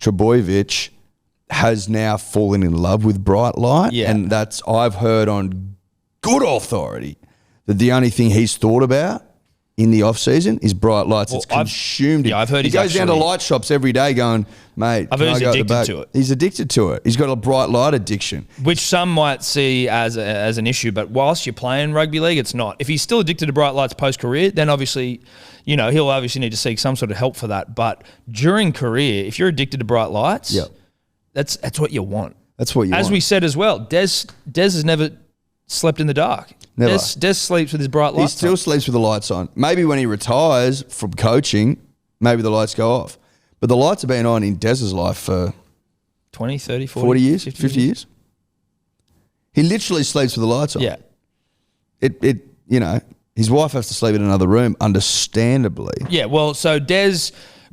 Trebojevic has now fallen in love with bright light? Yeah. And I've heard on good authority that the only thing he's thought about in the off season is bright lights. Well, it's consumed him. Yeah, I've heard he goes down to light shops every day going, mate, I've heard he's addicted to it. He's addicted to it. He's got a bright light addiction. Which some might see as an issue, but whilst you're playing rugby league, it's not. If he's still addicted to bright lights post-career, then obviously, he'll obviously need to seek some sort of help for that. But during career, if you're addicted to bright lights, that's what you want. That's what you want. As we said as well, Des has never slept in the dark. Never. Des sleeps with his bright lights He still sleeps with the lights on. Maybe when he retires from coaching, maybe the lights go off. But the lights have been on in Des's life for 20, 30, 40, 40 years, 50 years. He literally sleeps with the lights on. Yeah. His wife has to sleep in another room, understandably. Yeah, well, so Des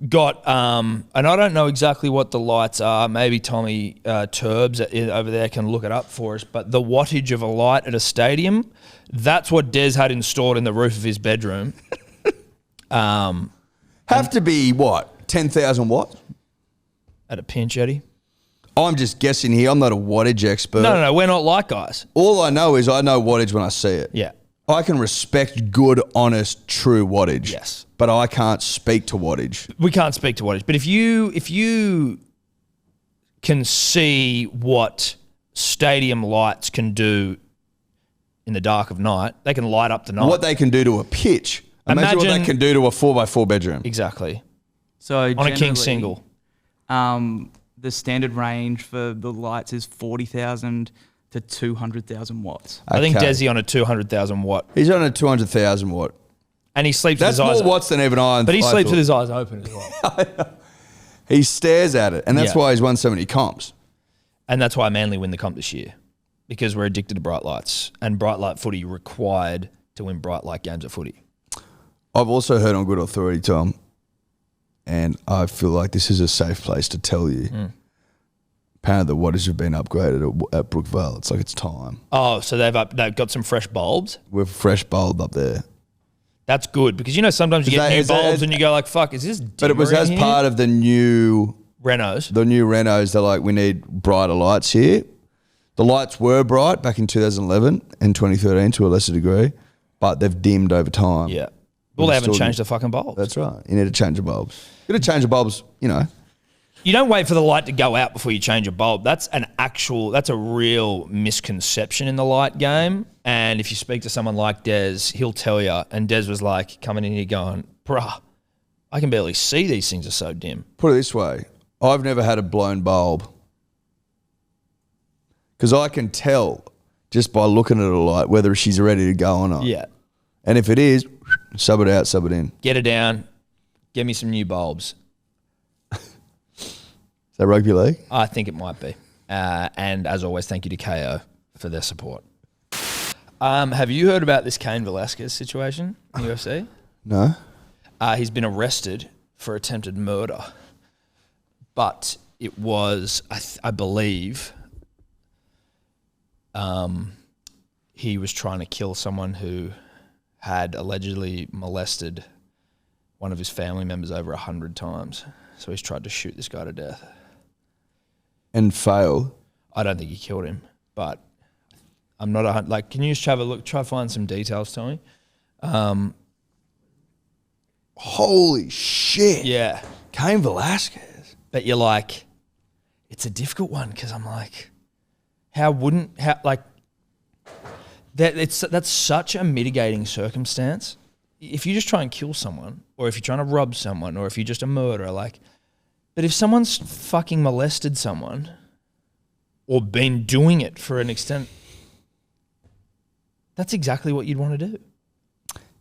got, and I don't know exactly what the lights are. Maybe Tommy Turbs over there can look it up for us. But the wattage of a light at a stadium, that's what Des had installed in the roof of his bedroom. Have to be, what, 10,000 watts? At a pinch, Eddie. I'm just guessing here. I'm not a wattage expert. No, we're not like guys. All I know is I know wattage when I see it. Yeah. I can respect good, honest, true wattage. Yes. But I can't speak to wattage. We can't speak to wattage. But if you can see what stadium lights can do in the dark of night, they can light up the night. What they can do to a pitch. Imagine what they can do to a 4x4 bedroom. Exactly. So on a king single. The standard range for the lights is 40,000 to 200,000 watts. Okay. I think Desi on a 200,000 watt. He's on a 200,000 watt. And he sleeps with That's his eyes more watts than even I. But he I sleeps thought. with his eyes open as well. He stares at it, and that's Yeah. why he's won so many comps. And that's why Manly win the comp this year. Because we're addicted to bright lights. And bright light footy required to win bright light games of footy. I've also heard on good authority, Tom, and I feel like this is a safe place to tell you. Apparently the wattage have been upgraded at Brookvale. It's like it's time. Oh, so they've got some fresh bulbs? We're fresh bulb up there. That's good. Because, you know, sometimes you get new bulbs and you go like, fuck, is this dimmer But it was as in part here? of the new Renos. They're like, we need brighter lights here. The lights were bright back in 2011 and 2013 to a lesser degree, but they've dimmed over time. Yeah. Well, they haven't Still- changed the fucking bulbs. That's right. You need to change the bulbs. You got to change the bulbs, you know. You don't wait for the light to go out before you change a bulb. That's a real misconception in the light game. And if you speak to someone like Des, he'll tell you. And Des was like coming in here going, bruh, I can barely see, these things are so dim. Put it this way. I've never had a blown bulb. Because I can tell just by looking at a light whether she's ready to go or not. Yeah. And if it is, sub it out, sub it in. Get her down. Get me some new bulbs. Is that rugby league? I think it might be. And as always, thank you to KO for their support. Have you heard about this Cain Velasquez situation in the UFC? No. He's been arrested for attempted murder. But it was, I believe, he was trying to kill someone who had allegedly molested one of his family members over 100 times. So he's tried to shoot this guy to death. And fail. I don't think he killed him, but I'm not like. Can you just have a look? Try to find some details, Tommy. Holy shit. Yeah, Cain Velasquez. but you're like, it's a difficult one because I'm like, that's such a mitigating circumstance. If you just try and kill someone, or if you're trying to rob someone, or if you're just a murderer, like, but if someone's fucking molested someone, or been doing it for an extent, that's exactly what you'd want to do.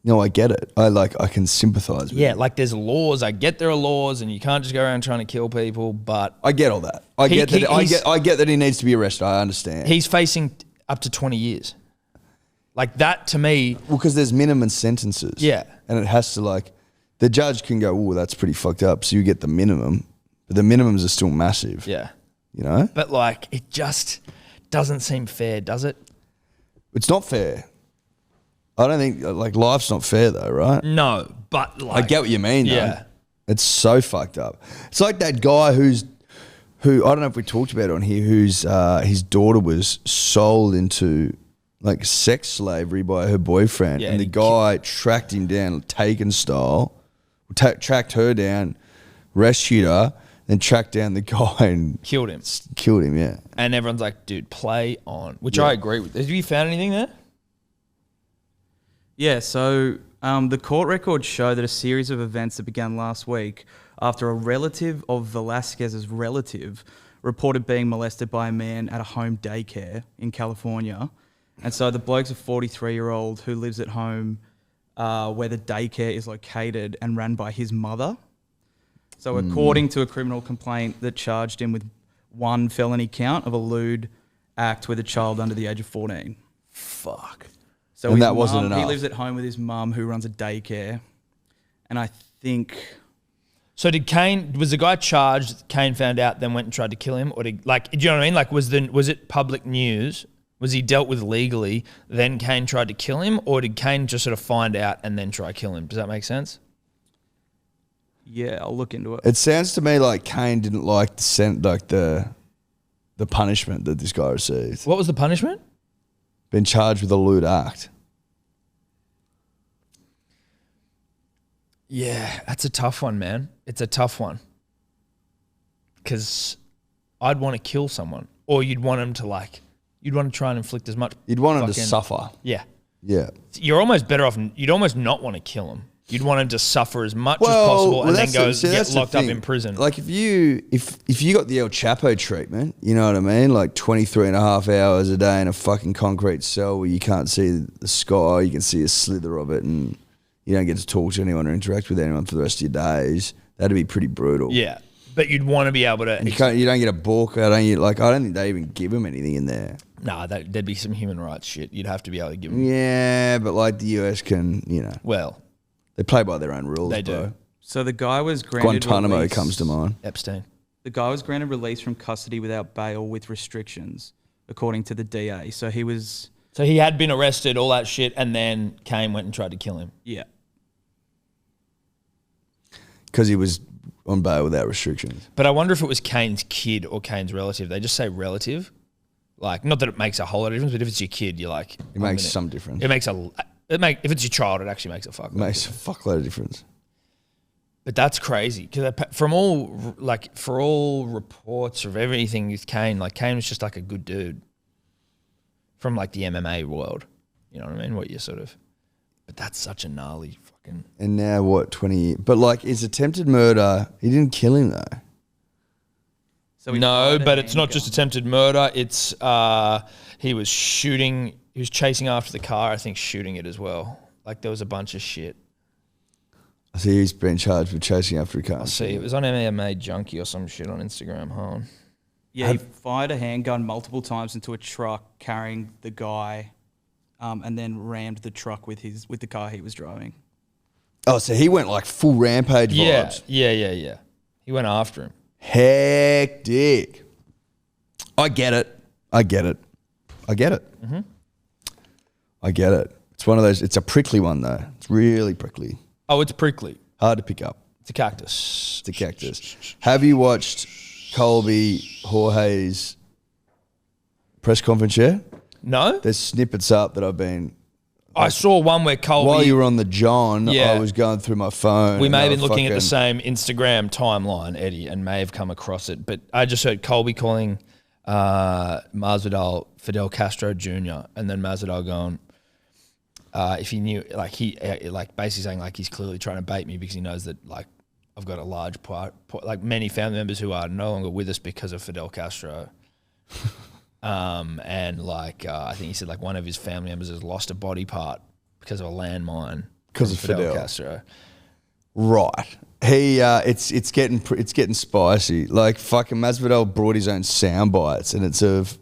No, I get it. I can sympathise with Yeah, you. like there's laws. I get there are laws, and you can't just go around trying to kill people. But I get all that. I get that he needs to be arrested. I understand. he's facing up to 20 years. Like that to me. Well, because there's minimum sentences. Yeah. And it has to the judge can go, oh, that's pretty fucked up. So you get the minimum, but the minimums are still massive. Yeah. You know? But like, it just doesn't seem fair, does it? It's not fair. I don't think, life's not fair though, right? No, but like. I get what you mean though. Yeah. It's so fucked up. It's like that guy who I don't know if we talked about it on here, whose his daughter was sold into sex slavery by her boyfriend, Yeah, and the and guy tracked him down, Taken style, tracked her down, rescued her, then tracked down the guy and Killed him. killed him. Yeah, And everyone's like, dude, play on. Which Yeah. I agree with. Have you found anything there? Yeah, so the court records show that a series of events that began last week after a relative of Velasquez's relative reported being molested by a man at a home daycare in California. And so the bloke's a 43-year-old who lives at home where the daycare is located and ran by his mother. So according to a criminal complaint that charged him with one felony count of a lewd act with a child under the age of 14. fuck. So And his that wasn't mum- He enough. lives at home with his mum who runs a daycare. And I think... So did Cain, was the guy charged, Cain found out, then went and tried to kill him? Or do you know what I mean? Like, was it public news? Was he dealt with legally, then Cain tried to kill him? Or did Cain just sort of find out and then try to kill him? Does that make sense? Yeah, I'll look into it. It sounds to me like Cain didn't like the the punishment that this guy received. What was the punishment? Been charged with a lewd act. Yeah, that's a tough one, man. It's a tough one. Because I'd want to kill someone, or you'd want him to you'd want to try and inflict as much. You'd want him to suffer. Yeah. Yeah. You're almost better off. You'd almost not want to kill him. You'd want him to suffer as much as possible and then get locked up in prison. Like if you got the El Chapo treatment, you know what I mean? Like 23 and a half hours a day in a fucking concrete cell where you can't see the sky, you can see a slither of it, and you don't get to talk to anyone or interact with anyone for the rest of your days. That'd be pretty brutal. Yeah. But you'd want to be able to... You don't get a book. I don't think they even give him anything in there. Nah, there'd be some human rights shit. You'd have to be able to give him... Yeah, but like the US can, Well... They play by their own rules, They bro. do. So the guy was granted Guantanamo release. comes to mind. Epstein. The guy was granted release from custody without bail with restrictions, according to the DA. So he was... So he had been arrested, all that shit, and then Kane went and tried to kill him. Yeah. Because he was on bail without restrictions. But I wonder if it was Kane's kid or Kane's relative. They just say relative. Like, not that it makes a whole lot of difference, but if it's your kid, you're like... It makes some difference. If it's your child, it actually makes a fuck. It makes a fuckload of difference. But that's crazy because for all reports of everything with Kane, like Kane was just like a good dude from like the MMA world. You know what I mean? But that's such a gnarly fucking. And now what? 20? But like, is attempted murder? He didn't kill him though. So No, but it's not just attempted murder. It's he was shooting. He was chasing after the car, I think shooting it as well. Like there was a bunch of shit. I see he's been charged with chasing after a car. I'll see. It was on MMA Junkie or some shit on Instagram. Hold on. Yeah, he fired a handgun multiple times into a truck carrying the guy, and then rammed the truck with the car he was driving. Oh, so he went like full rampage vibes. Yeah. He went after him. Hectic. I get it. Mm-hmm. I get it. It's one of those. It's a prickly one though. It's really prickly. Oh, it's prickly. Hard to pick up. It's a cactus. It's a cactus. Have you watched Colby Jorge's press conference yet? No? There's snippets up that I've been... I saw one where Colby... While you were on the John, Yeah. I was going through my phone. We may have been looking at the same Instagram timeline, Eddie, and may have come across it. But I just heard Colby calling Masvidal Fidel Castro Jr. and then Masvidal going... if he knew, basically saying he's clearly trying to bait me because he knows that I've got a large part, many family members who are no longer with us because of Fidel Castro. And I think he said one of his family members has lost a body part because of a landmine because of Fidel Castro. Right. He it's getting spicy. Like fucking Masvidal brought his own sound bites, and it's of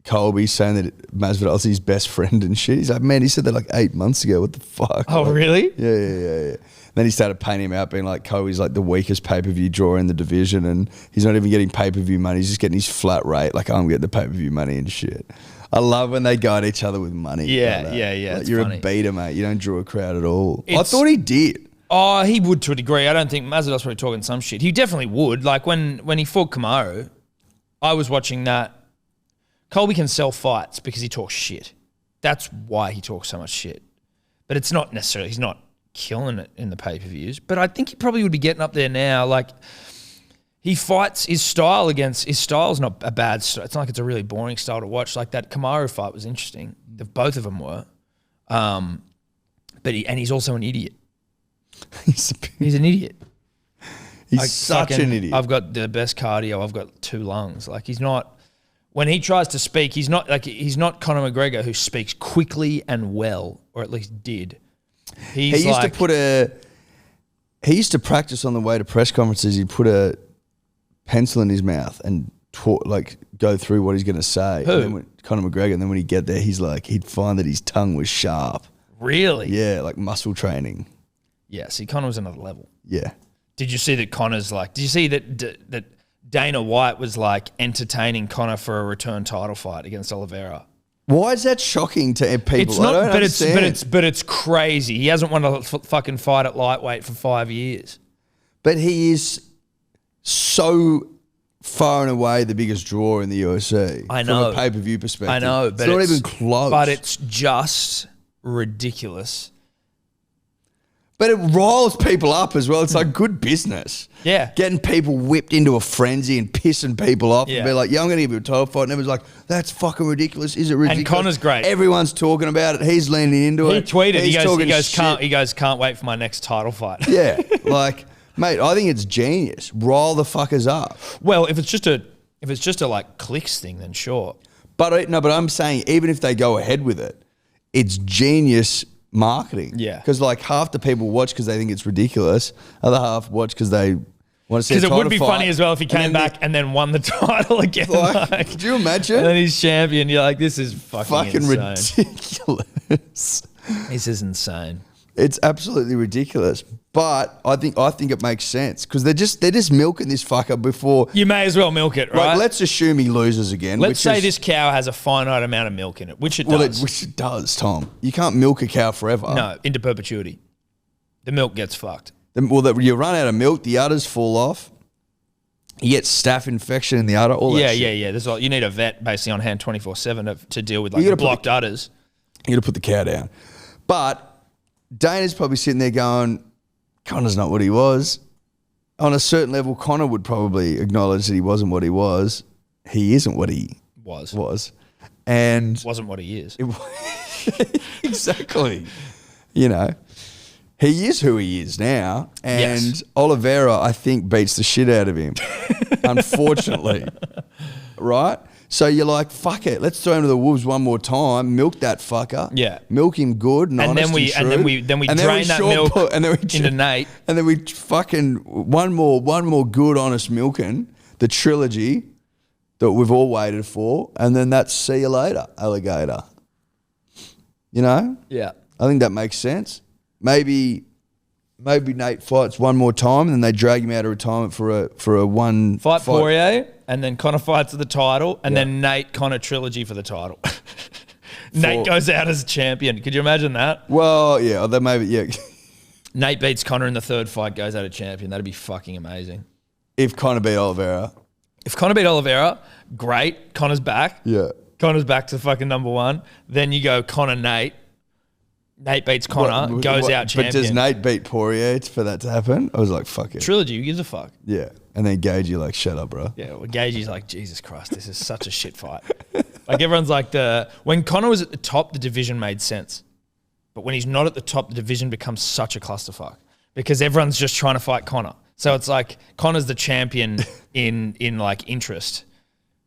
Colby saying that Masvidal's his best friend and shit. He's like, man, he said that 8 months ago. What the fuck? Oh, really? Yeah. Then he started painting him out, being like, Colby's the weakest pay-per-view drawer in the division, and he's not even getting pay-per-view money. He's just getting his flat rate. I'm getting the pay-per-view money and shit. I love when they go at each other with money. Yeah. You're funny. a beater, mate. You don't draw a crowd at all. I thought he did. Oh, he would to a degree. I don't think Masvidal's probably talking some shit. He definitely would. When he fought Kamaru, I was watching that. Colby can sell fights because he talks shit. That's why he talks so much shit. But it's not necessarily, he's not killing it in the pay-per-views. But I think he probably would be getting up there now. He fights his style's not a bad style. It's not like it's a really boring style to watch. That Kamaru fight was interesting. Both of them were. But he's also an idiot. He's an idiot. He's such an idiot. I've got the best cardio. I've got 2 lungs. He's not... When he tries to speak, he's not Conor McGregor who speaks quickly and well, or at least did. He used to practice on the way to press conferences. He'd put a pencil in his mouth and go through what he's going to say. Who? And then Conor McGregor. And then when he'd get there, he'd find that his tongue was sharp. Really? Yeah, muscle training. Yeah. See, Conor was another level. Yeah. Did you see that Conor's Did you see that Dana White was entertaining Conor for a return title fight against Oliveira? Why is that shocking to people? It's not, I don't understand. but it's crazy. He hasn't won a fucking fight at lightweight for 5 years. But he is so far and away the biggest draw in the UFC. I know. From a pay-per-view perspective. I know, but it's not even close. But it's just ridiculous. But it riles people up as well. It's like good business. Yeah. Getting people whipped into a frenzy and pissing people off Yeah. and be like, yeah, I'm going to give you a title fight. And everyone's like, that's fucking ridiculous. Is it ridiculous? And Connor's great. Everyone's talking about it. He's leaning into He it. tweeted, He's talking he goes, can't wait for my next title fight. Yeah. Like, mate, I think it's genius. Rile the fuckers up. Well, if it's just a like clicks thing, then sure. But I'm saying even if they go ahead with it, it's genius marketing. Yeah. Because like half the people watch because they think it's ridiculous. Other half watch because they want to see a Because it title would be fight. funny as well if he came back and then won the title again. Like, could you imagine? And then he's champion. You're like, this is fucking insane. ridiculous. This is insane. It's absolutely ridiculous. But I think it makes sense because they're just milking this fucker before. You may as well milk it, right? Like, let's assume he loses again. Let's say this cow has a finite amount of milk in it, which it Well, does. which it does, Tom. You can't milk a cow forever. No, into perpetuity. The milk gets fucked. You run out of milk, the udders fall off. You get staph infection in the udder. All that shit. Yeah. There's you need a vet basically on hand 24/7 to deal with like You gotta blocked udders. You got to put the cow down. But Dana's probably sitting there going, Connor's not what he was. On a certain level, Connor would probably acknowledge that he wasn't what he was. He isn't what he was. And Wasn't what he is. exactly. You know, he is who he is now. And Yes. Oliveira, I think, beats the shit out of him. Unfortunately. Right? So you're like, fuck it, let's throw him to the wolves one more time, milk that fucker. Yeah. Milk him good and honest then we drain that milk into Nate. And then we fucking one more good honest milking, the trilogy that we've all waited for, and then that's see you later, alligator. You know? Yeah. I think that makes sense. Maybe Nate fights one more time and then they drag him out of retirement for a one Fight Poirier, and then Connor fights for the title, and then Nate Connor trilogy for the title. Nate goes out as champion. Could you imagine that? Well, yeah, then maybe, yeah. Nate beats Connor in the third fight, goes out a champion. That'd be fucking amazing. If Conor beat Oliveira. If Connor beat Oliveira, great. Connor's back. Yeah. Connor's back to fucking number one. Then you go Connor Nate. Nate beats Connor, goes out champion. But does Nate beat Poirier for that to happen? I was like, fuck it. Trilogy, who gives a fuck? Yeah. And then Gage, you like, shut up, bro. Yeah, well, Gagey's like, Jesus Christ, this is such a shit fight. Like everyone's like, when Connor was at the top, the division made sense. But when he's not at the top, the division becomes such a clusterfuck because everyone's just trying to fight Connor. So it's like Connor's the champion in like interest.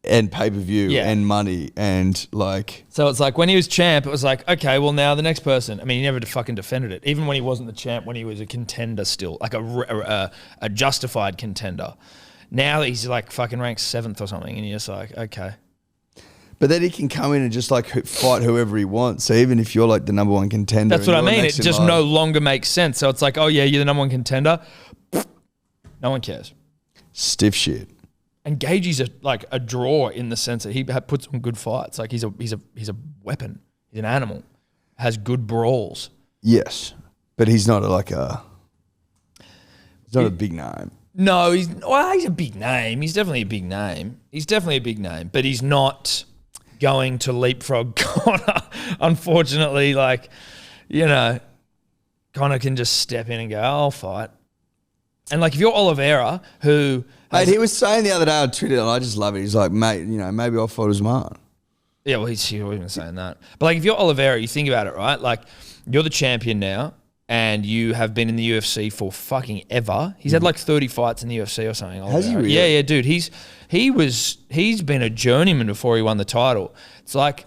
And pay-per-view Yeah. and money and like... So it's like when he was champ, it was like, okay, well now the next person. I mean, he never fucking defended it. Even when he wasn't the champ, when he was a contender still, like a justified contender. Now that he's like fucking ranked 7th or something and you're just like, okay. But then he can come in and just like fight whoever he wants. So even if you're like the number one contender... That's what I and you're mean. It next in just line- no longer makes sense. So it's like, oh yeah, you're the number one contender. No one cares. Stiff shit. And Gagey's a draw in the sense that he puts on good fights. Like he's a weapon. He's an animal. Has good brawls. Yes. But he's not a big name. No, he's a big name. He's definitely a big name. But he's not going to leapfrog Connor. Unfortunately, like, you know, Connor can just step in and go, I'll fight. And like if you're Oliveira, who... Mate, he was saying the other day on Twitter, and I just love it. He's like, mate, you know, maybe I'll fight Usman. Yeah, well, he's always been saying that. But like if you're Oliveira, you think about it, right? Like you're the champion now and you have been in the UFC for fucking ever. He's had like 30 fights in the UFC or something. Has he really? Yeah, dude. He's been a journeyman before he won the title. It's like,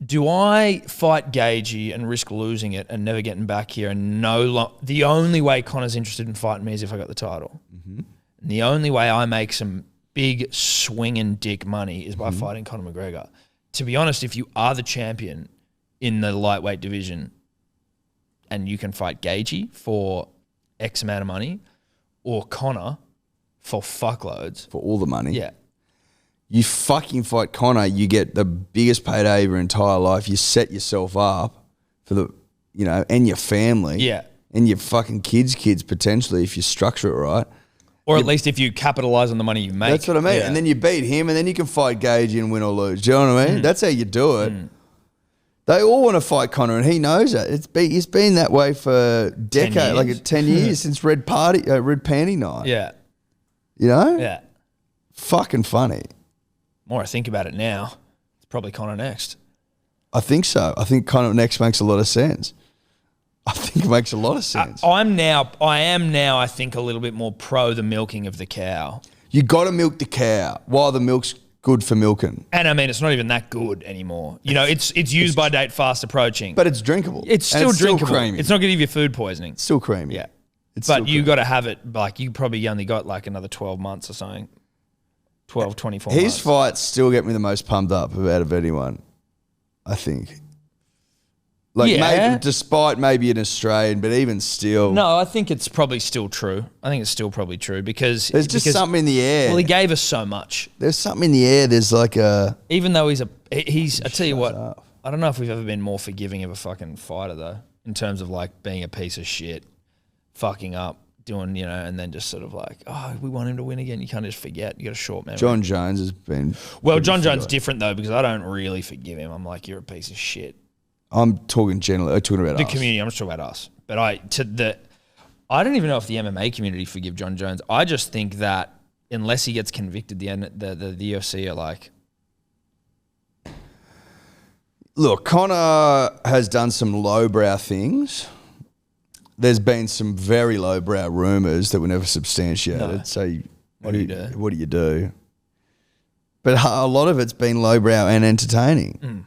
do I fight Gagey and risk losing it and never getting back here and the only way Connor's interested in fighting me is if I got the title. Mm-hmm. And the only way I make some big swinging dick money is by fighting Conor McGregor. To be honest, if you are the champion in the lightweight division and you can fight Gagey for X amount of money or Conor for fuckloads. For all the money. Yeah. You fucking fight Conor, you get the biggest payday of your entire life. You set yourself up for the, you know, and your family. Yeah. And your fucking kids potentially if you structure it right. Or at least if you capitalise on the money you make. That's what I mean. Yeah. And then you beat him, and then you can fight Gage and win or lose. Do you know what I mean? That's how you do it. They all want to fight Conor, and he knows it. It's been that way for decades, like 10 years since Red Panty Night. Yeah. You know? Yeah. Fucking funny. More I think about it now, it's probably Conor next. I think so. I think Conor next makes a lot of sense. I think it makes a lot of sense. I am now, I think, a little bit more pro the milking of the cow. You got to milk the cow while the milk's good for milking. And I mean, it's not even that good anymore. You know, it's used by date fast approaching. But it's drinkable. It's still drinkable. Still creamy. It's not going to give you food poisoning. It's still creamy. Yeah. It's but you got to have it, like, you probably only got like another 12 months or something. 12, 24 months. His fights still get me the most pumped up out of anyone, I think. Like, Yeah. maybe, despite maybe an Australian, but even still. No, I think it's probably still true. I think it's still probably true because There's just something in the air. Well, he gave us so much. There's something in the air. There's like a... Even though he's I tell you what, up. I don't know if we've ever been more forgiving of a fucking fighter though, in terms of like being a piece of shit, fucking up, doing, you know, and then just sort of like, oh, we want him to win again. You can't just forget. You got a short memory. John Jones has been... Well, John Jones different though because I don't really forgive him. I'm like, you're a piece of shit. I'm talking generally. I'm talking about The us. community. I'm just talking about us. But I don't even know if the MMA community forgive John Jones. I just think that unless he gets convicted, the UFC are like... Look, Conor has done some lowbrow things. There's been some very lowbrow rumours that were never substantiated. No. So What do you do? What do you do? But a lot of it's been lowbrow and entertaining.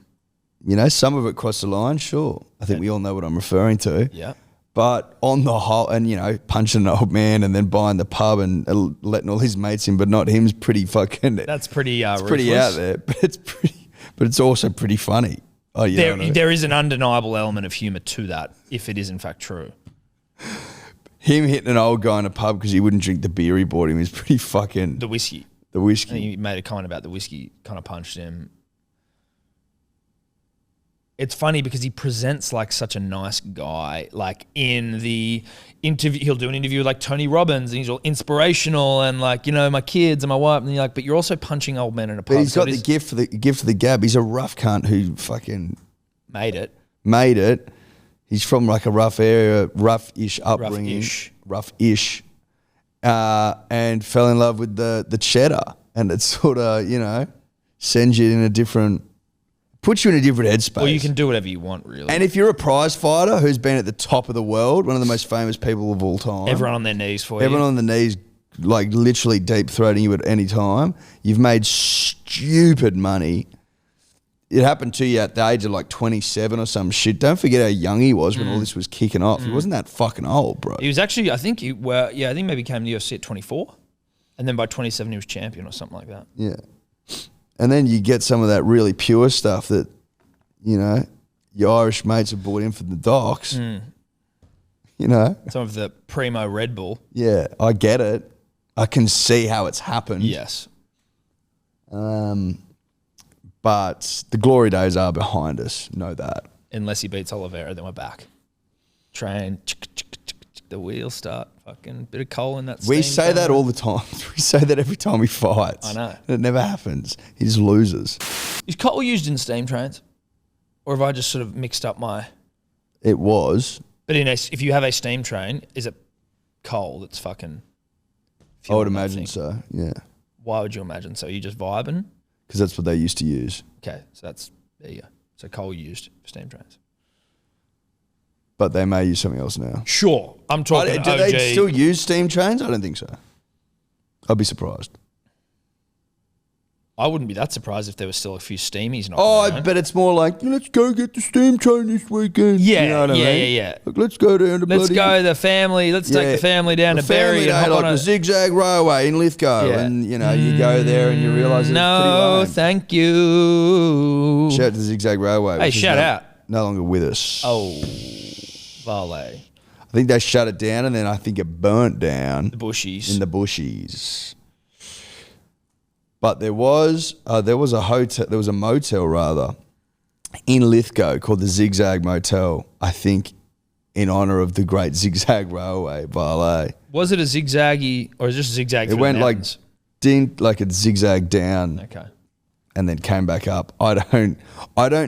You know, some of it crossed the line, sure. I think we all know what I'm referring to. Yeah. But on the whole, and you know, punching an old man and then buying the pub and letting all his mates in, but not him's pretty fucking... That's pretty it's pretty out there, but it's also pretty funny. Oh, you know what I mean? There is an undeniable element of humour to that, if it is in fact true. Him hitting an old guy in a pub because he wouldn't drink the beer he bought him is pretty fucking... The whiskey. The I whiskey. think he made a comment about the whiskey, kind of punched him. It's funny because he presents like such a nice guy. Like in the interview, he'll do an interview with like Tony Robbins and he's all inspirational and like, you know, my kids and my wife. And you're like, but you're also punching old men in a pub. But he's got the gift for the gab. He's a rough cunt who fucking... Made it. He's from like a rough area, rough-ish upbringing. Rough-ish. And fell in love with the cheddar. And it sort of, you know, sends you in a different... Puts you in a different headspace. Well, you can do whatever you want, really. And if you're a prize fighter who's been at the top of the world, one of the most famous people of all time. Everyone on their knees for you. Everyone on the knees, like literally deep throating you at any time. You've made stupid money. It happened to you at the age of like 27 or some shit. Don't forget how young he was when all this was kicking off. He wasn't that fucking old, bro. He was actually, I think maybe came to the UFC at 24. And then by 27 he was champion or something like that. Yeah. And then you get some of that really pure stuff that, you know, your Irish mates have bought in for the docks. You know? Some of the primo Red Bull. Yeah, I get it. I can see how it's happened. Yes. But the glory days are behind us. Know that. Unless he beats Oliveira, then we're back. Train, the wheels start. Fucking bit of coal in that steam. We say that all the time. We say that every time he fights. I know. And it never happens. He just loses. Is coal used in steam trains? Or have I just sort of mixed up my... It was. But if you have a steam train, is it coal that's fucking... I would imagine so, yeah. Why would you imagine so? You just vibing? Because that's what they used to use. Okay, so there you go. So coal used for steam trains. But they may use something else now. Sure. I'm talking Do OG. they still use steam trains? I don't think so. I'd be surprised. I wouldn't be that surprised if there was still a few steamies knocking around. I bet it's more like, let's go get the steam train this weekend. Yeah, you know what I mean? yeah. Like, let's go down to Let's bloody... go the family. Let's take the family down to Berry and hop like on the Zigzag Railway in Lithgow. Yeah. And, you know, you go there and you realise it's pretty No, lame. thank you. Shout out to the Zigzag Railway. Hey, which is shout out. No longer with us. Oh, Vale. I think they shut it down and then I think it burnt down. The bushies. In the bushies. But there was a hotel, there was a motel rather, in Lithgow called the Zigzag Motel, I think in honour of the Great Zigzag Railway Valet. Was it a zigzaggy or just a zigzag? It went like it zigzagged down. Okay. And then came back up. I don't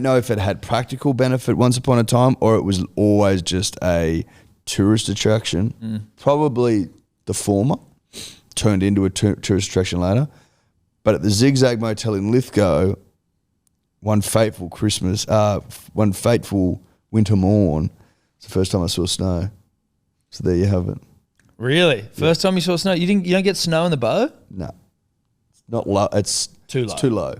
know if it had practical benefit once upon a time or it was always just a tourist attraction. Probably the former, turned into a tourist attraction later. But at the Zigzag Motel in Lithgow, one fateful winter morn, it's the first time I saw snow. So there you have it. Really? First time you saw snow? You don't get snow in the Bow? No. It's not low. It's too low. It's too low.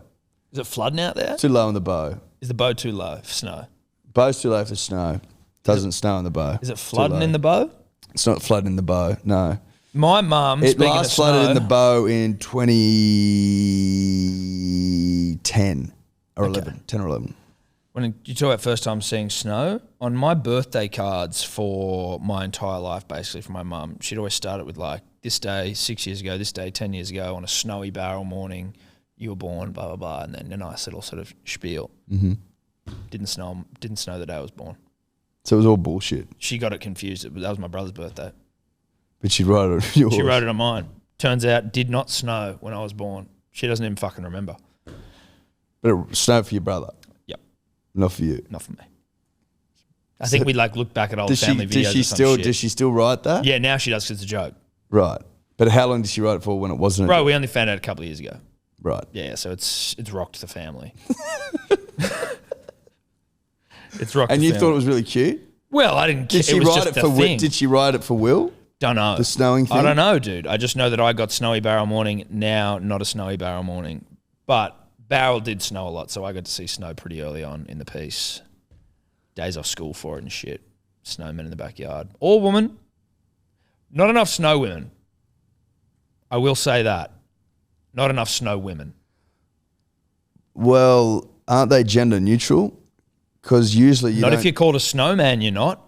Is it flooding out there? Too low in the Bow. Is the Bow too low for snow? Bow's too low for snow. Doesn't snow in the Bow. Is it flooding in the Bow? It's not flooding in the Bow, no. My mum, it last flooded in the Bow in 2010 or 11. 10 or 11. When you talk about first time seeing snow, on my birthday cards for my entire life, basically for my mum, she'd always start it with like, this day 6 years ago, this day 10 years ago, on a snowy barrel morning, you were born, blah, blah, blah, and then a nice little sort of spiel. Mm-hmm. Didn't snow the day I was born. So it was all bullshit. She got it confused. That was my brother's birthday. But she wrote it on yours. She wrote it on mine. Turns out, did not snow when I was born. She doesn't even fucking remember. But it snowed for your brother? Yep. Not for you? Not for me. I think we look back at old family videos. Does she still write that? Yeah, now she does because it's a joke. Right. But how long did she write it for when it wasn't? Bro, we only found out a couple of years ago. Right. Yeah, so it's rocked the family. It's rocked. And you thought it was really cute? Well, I didn't. Did she write it for Will? Did she write it for Will? Don't know. The snowing thing? I don't know, dude. I just know that I got snowy barrel morning. Now, not a snowy barrel morning, but barrel did snow a lot, so I got to see snow pretty early on in the piece. Days off school for it and shit. Snowmen in the backyard. All women. Not enough snow women. I will say that. Not enough snow women. Well, aren't they gender neutral? Because usually you not if you're called a snowman, you're not.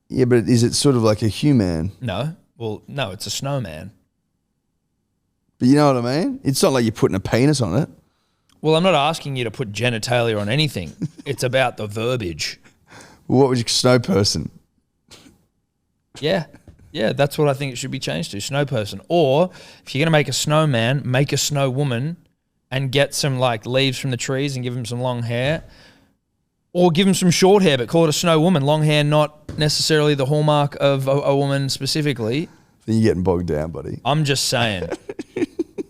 Yeah, but is it sort of like a human? No. Well, no, it's a snowman. But you know what I mean? It's not like you're putting a penis on it. Well, I'm not asking you to put genitalia on anything. It's about the verbiage. Well, what would you snow person? Yeah. Yeah, that's what I think it should be changed to, snow person. Or if you're going to make a snowman, make a snow woman and get some like leaves from the trees and give them some long hair. Or give them some short hair, but call it a snow woman. Long hair, not necessarily the hallmark of a woman specifically. Then you're getting bogged down, buddy. I'm just saying.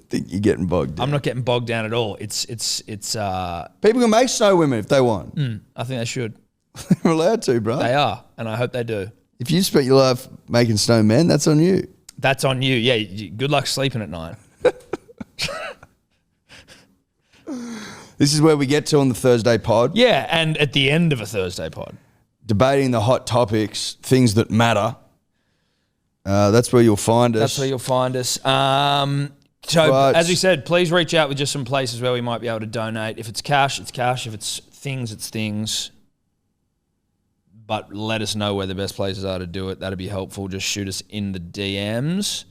Think you're getting bogged down. I'm not getting bogged down at all. It's people can make snow women if they want. I think they should. They're allowed to, bro. They are, and I hope they do. If you spent your life making snowmen, that's on you. That's on you. Yeah, good luck sleeping at night. This is where we get to on the Thursday pod. Yeah, and at the end of a Thursday pod. Debating the hot topics, things that matter. That's where you'll find us. That's where you'll find us. As we said, please reach out with just some places where we might be able to donate. If it's cash, it's cash. If it's things, it's things. But let us know where the best places are to do it. That'd be helpful. Just shoot us in the DMs.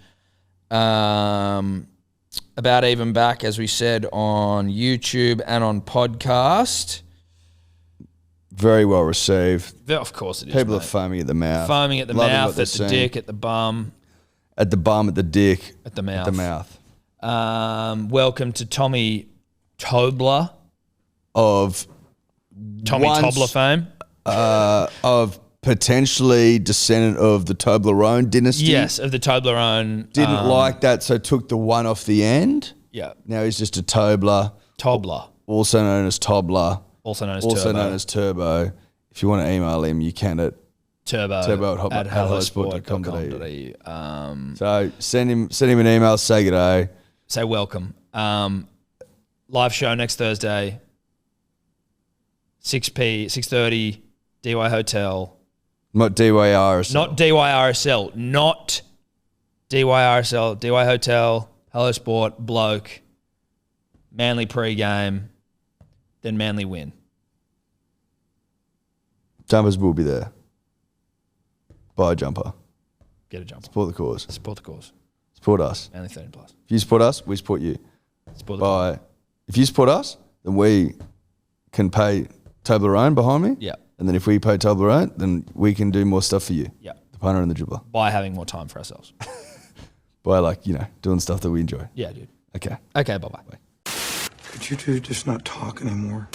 About Even Back, as we said, on YouTube and on podcast. Very well received. Of course it is. People mate. are foaming at the mouth. Foaming at the mouth, at the dick, at the bum. At the bum, at the dick. At the mouth. At the mouth. Welcome to Tommy Tobler. Of Tommy Tobler fame. Of potentially descendant of the Toblerone dynasty. Yes, of the Toblerone. Didn't like that, so took the one off the end. Yeah. Now he's just a Tobler. Tobler. Also known as Tobler. Also known as also Turbo. known as Turbo. If you want to email him, you can at Turbo at hellosport.com.au. So send him an email, say good day. Say welcome. Live show next Thursday, 6:30, DY Hotel. Not DYRSL. Not DYRSL. Not DYRSL. DY Hotel, Hello Sport, bloke, Manly pre-game, then Manly win. Jumpers will be there. Buy a jumper. Get a jumper. Support the cause. Support the cause. Support us. Manly 13 plus. If you support us, we support you. Support the cause. If you support us, then we can pay Toblerone behind me. Yeah. And then if we pay table rate, then we can do more stuff for you. Yeah. The punter and the dribbler. By having more time for ourselves. By doing stuff that we enjoy. Yeah, dude. Okay. Okay, bye-bye. Could you two just not talk anymore?